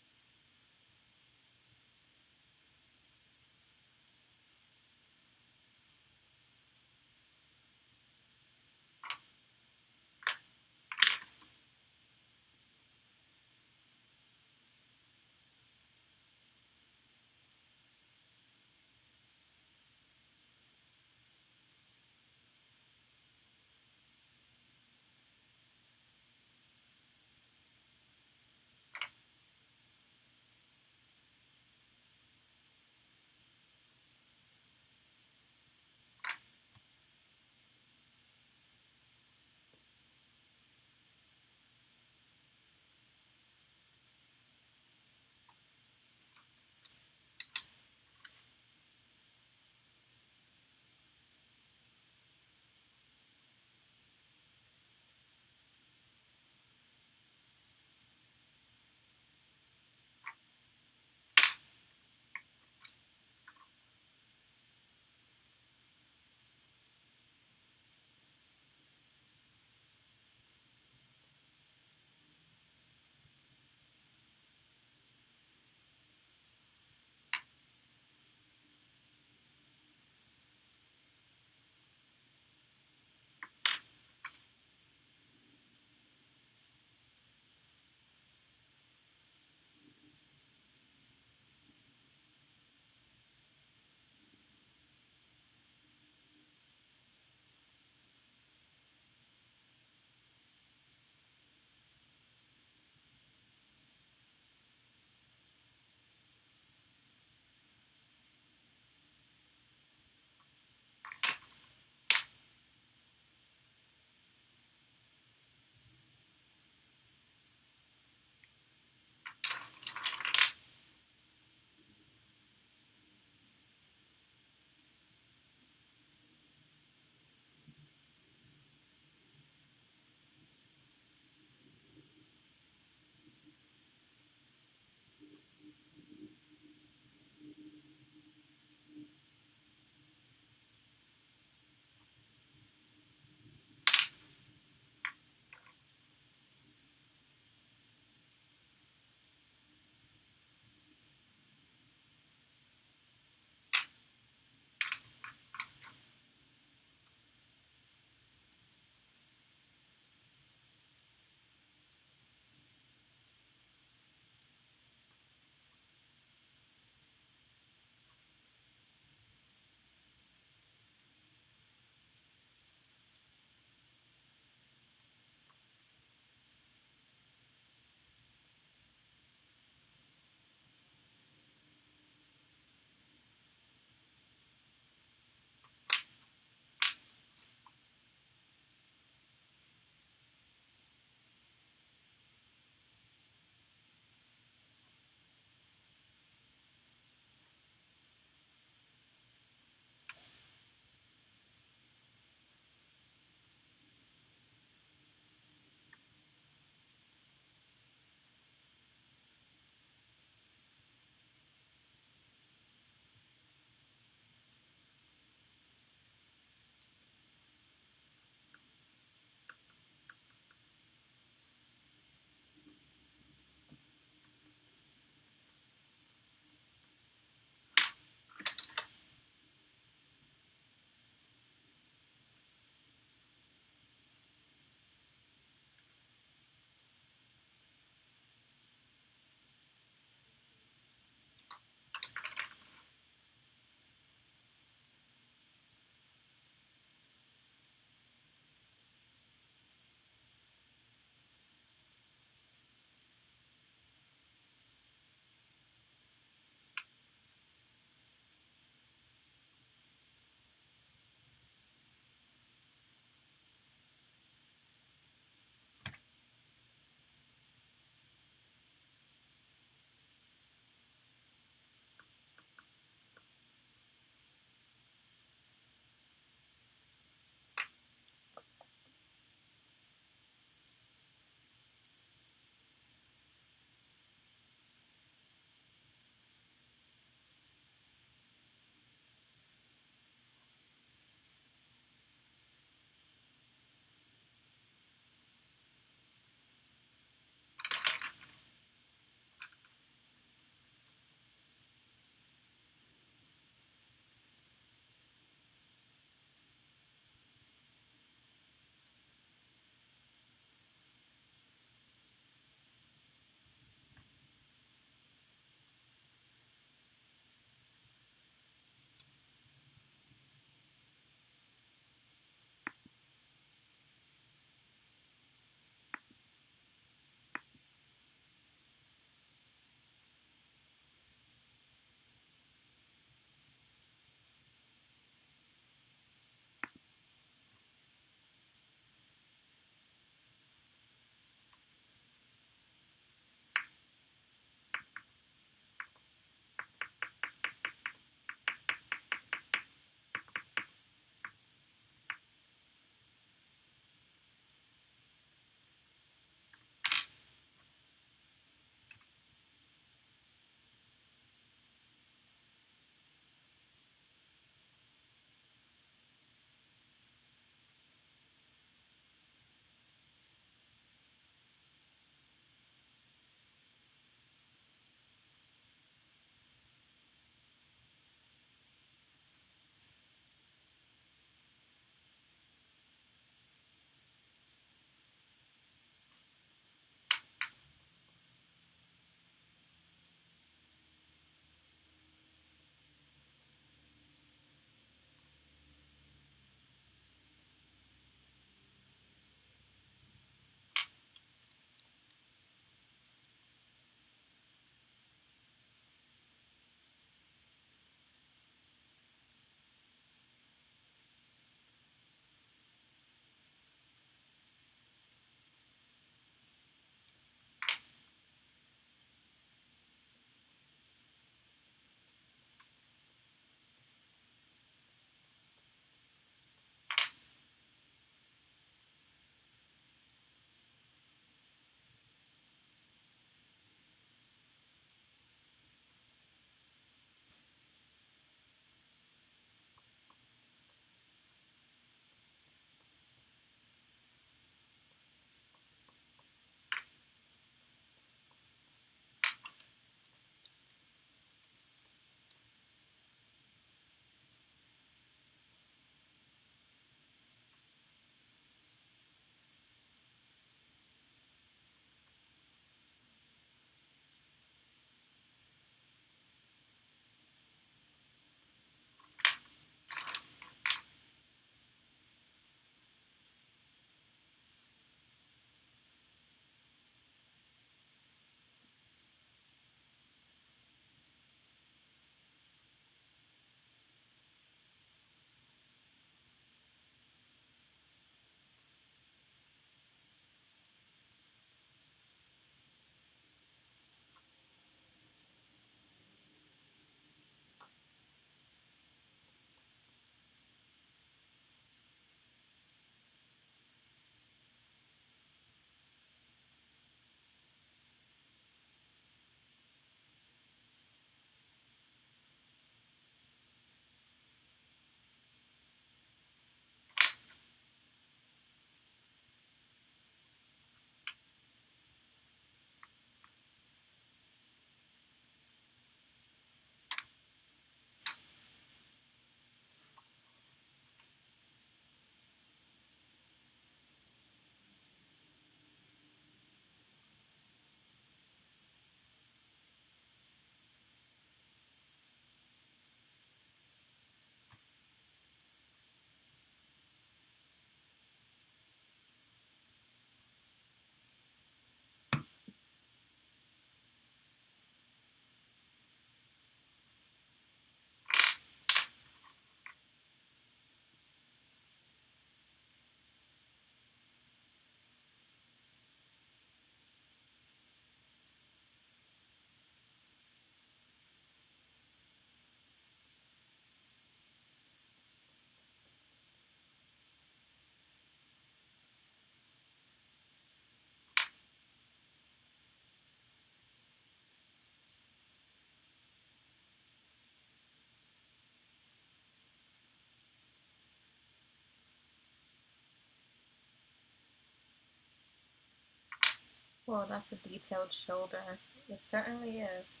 Well, that's a detailed shoulder. It certainly is.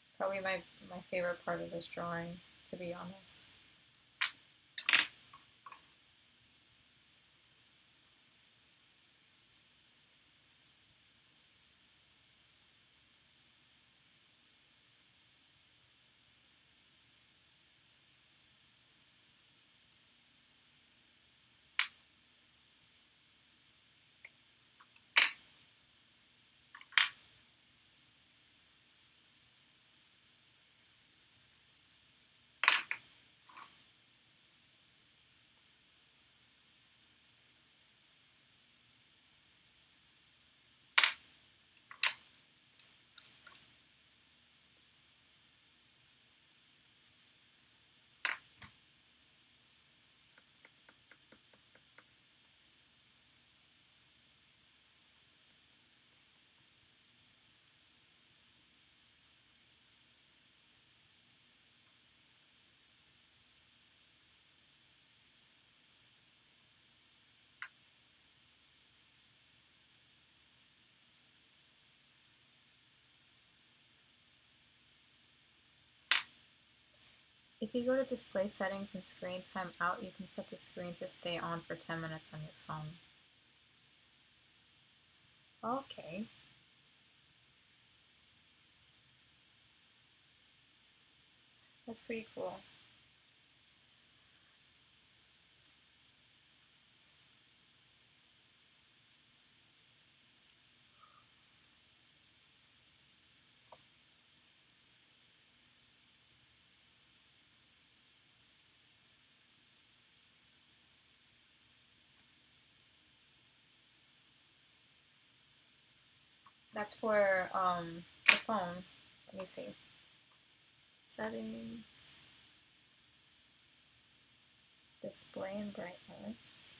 It's probably my favorite part of this drawing, to be honest. If you go to display settings and screen time out, you can set the screen to stay on for 10 minutes on your phone. Okay. That's pretty cool. That's for the phone. Let me see. Settings. Display and brightness.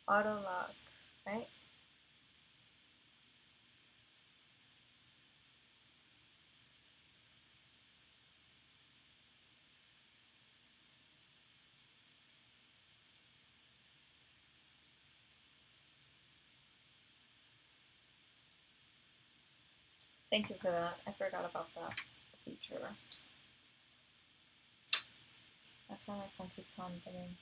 Auto lock, right? Thank you for that. I forgot about that feature. That's why my phone keeps on dimming.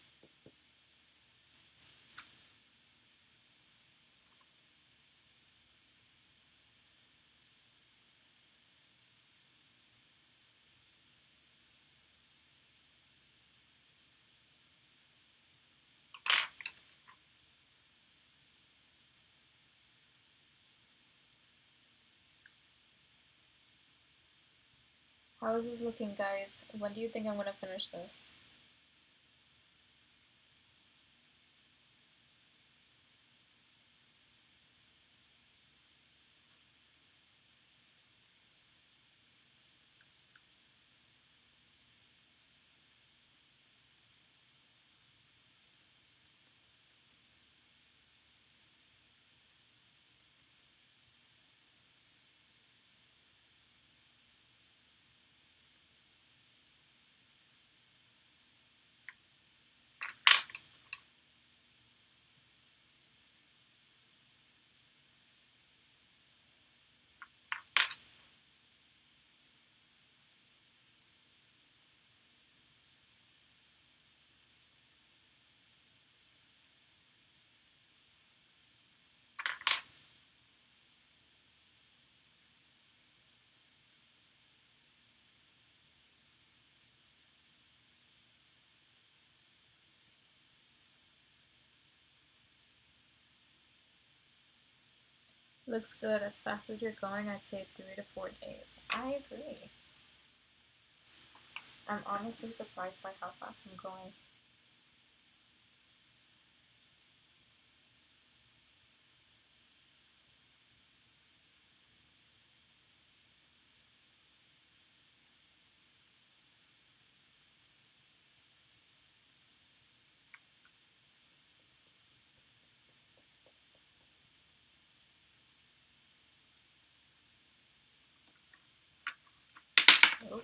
How is this looking, guys? When do you think I'm gonna finish this? Looks good. As fast as you're going, I'd say 3 to 4 days. I agree. I'm honestly surprised by how fast I'm going. Oh.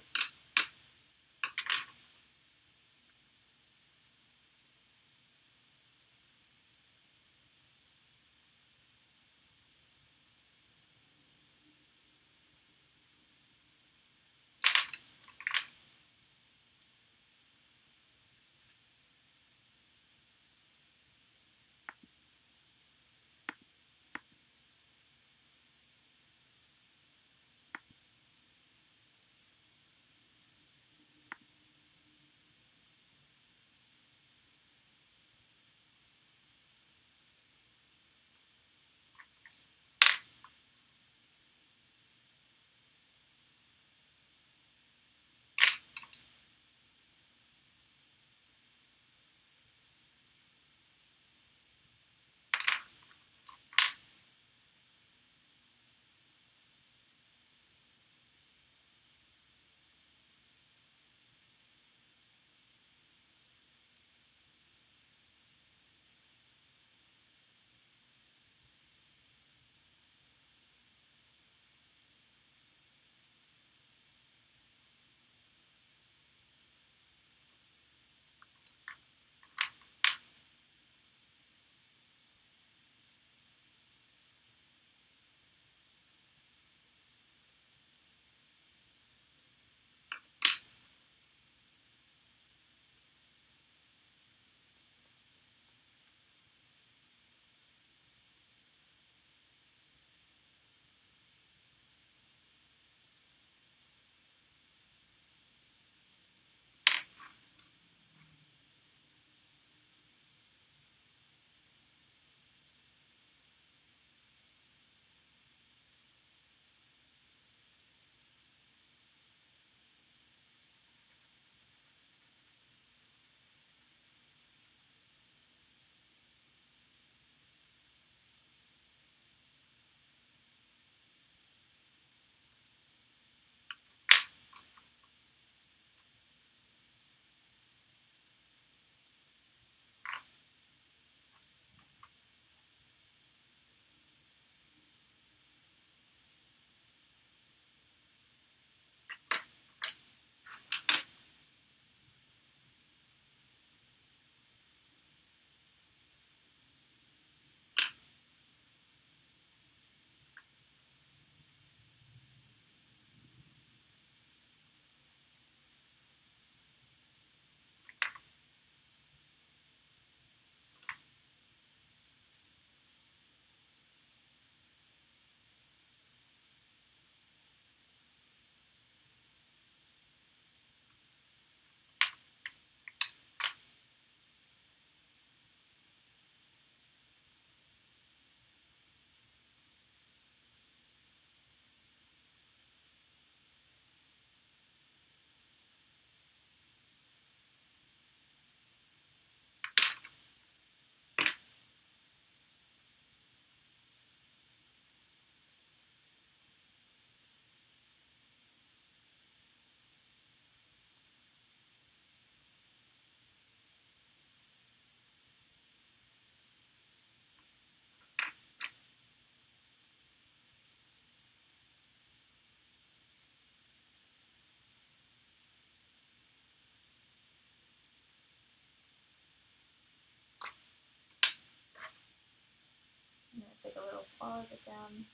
take a little pause again.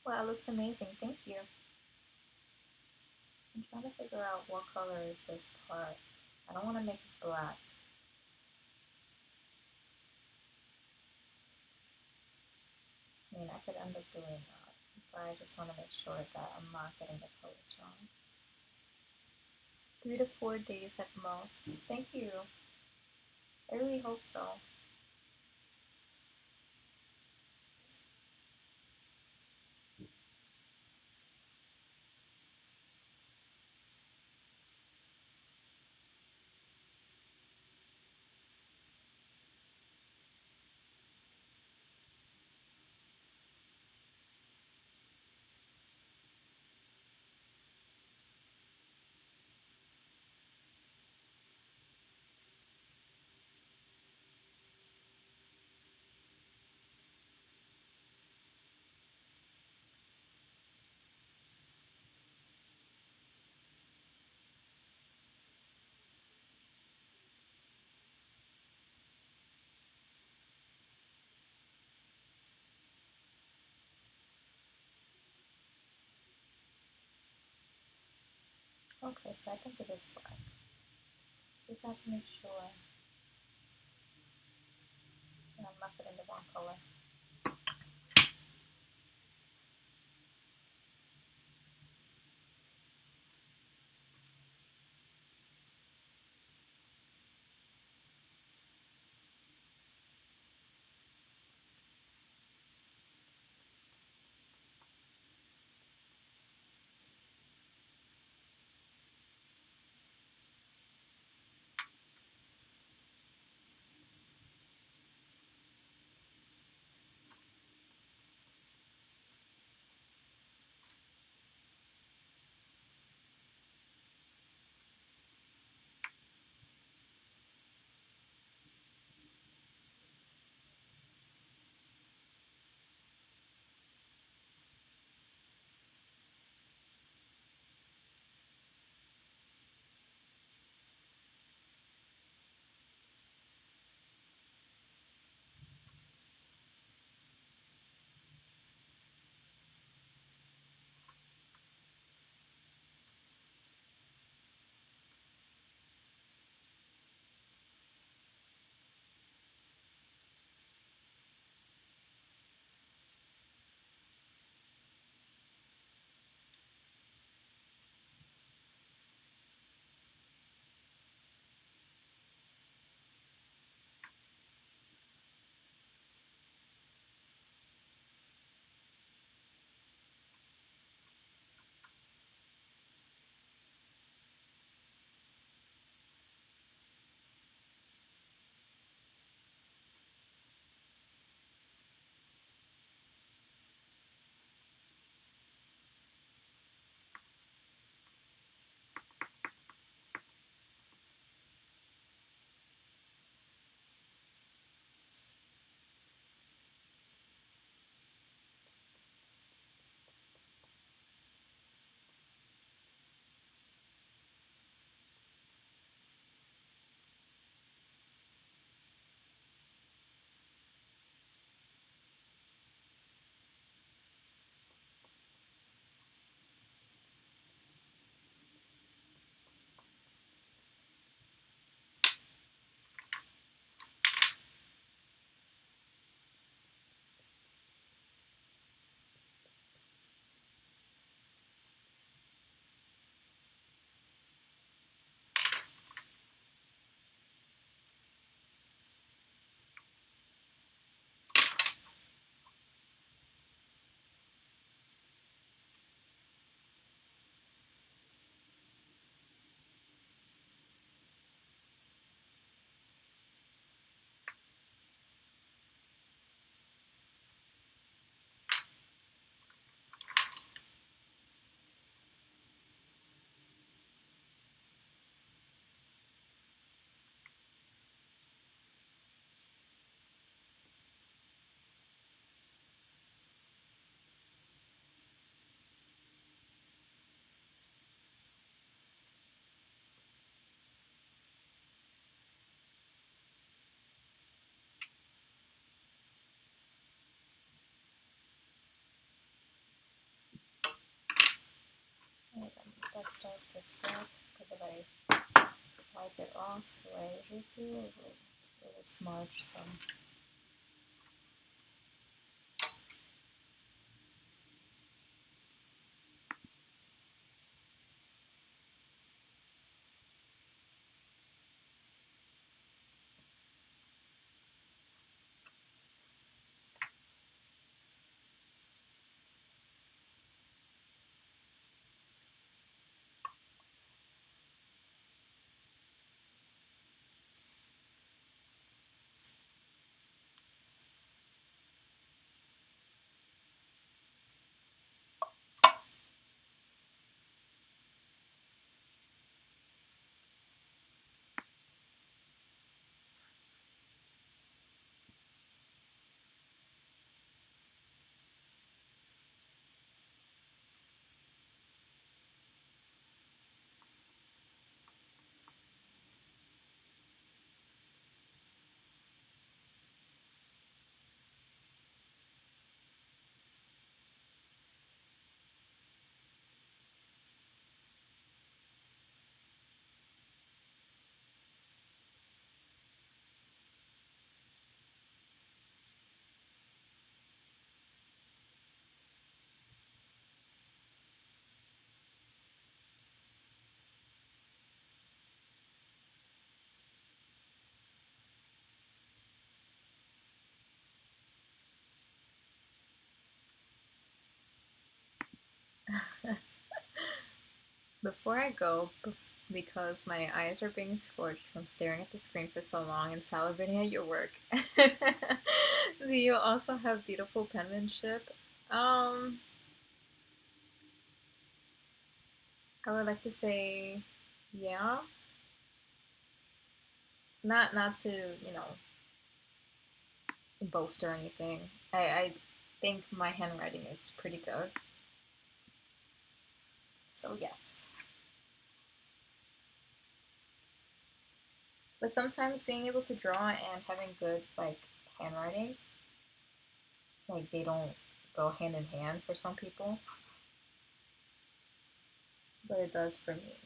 Wow, it looks amazing. Thank you. I'm trying to figure out what color is this part. I don't want to make it black. I mean, I could end up doing that, but I just want to make sure that I'm not getting the colors wrong. 3 to 4 days at most. Thank you. I really hope so. Okay, so I think it is black. Just have to make sure that I'm not putting the wrong color. Let's start this back because if I wipe it off the way I usually do, it will smudge some. Before I go, because my eyes are being scorched from staring at the screen for so long and salivating at your work, do you also have beautiful penmanship? I would like to say, yeah. Not to, boast or anything. I think my handwriting is pretty good. So yes. But sometimes being able to draw and having good like handwriting, like they don't go hand in hand for some people, but it does for me.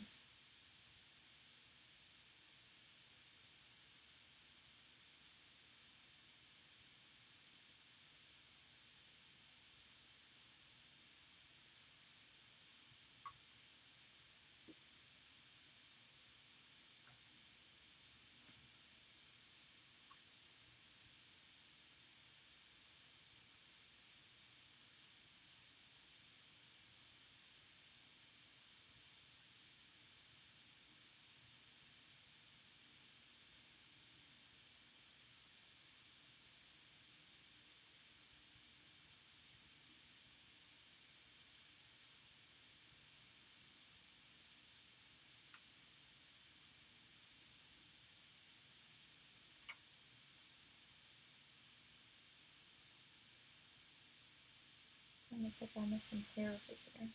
It looks like I missed some hair over here.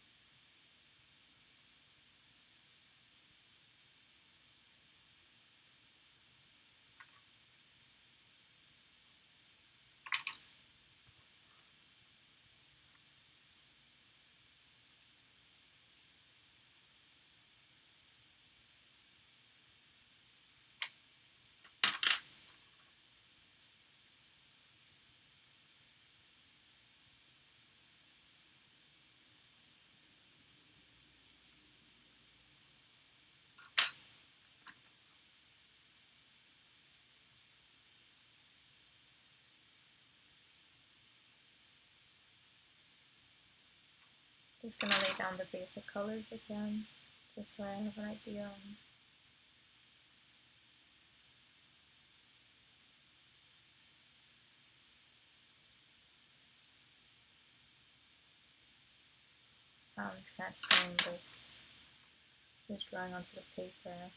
Just gonna lay down the basic colors again, just so I have an idea. Transferring this drawing onto the paper.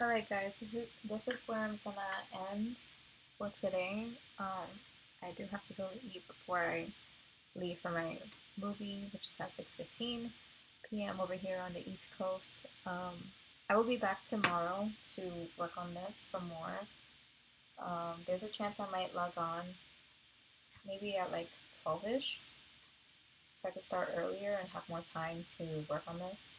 Alright guys, this is where I'm gonna end for today. I do have to go eat before I leave for my movie, which is at 6:15 p.m. over here on the East Coast. I will be back tomorrow to work on this some more. There's a chance I might log on maybe at like 12ish, so I could start earlier and have more time to work on this.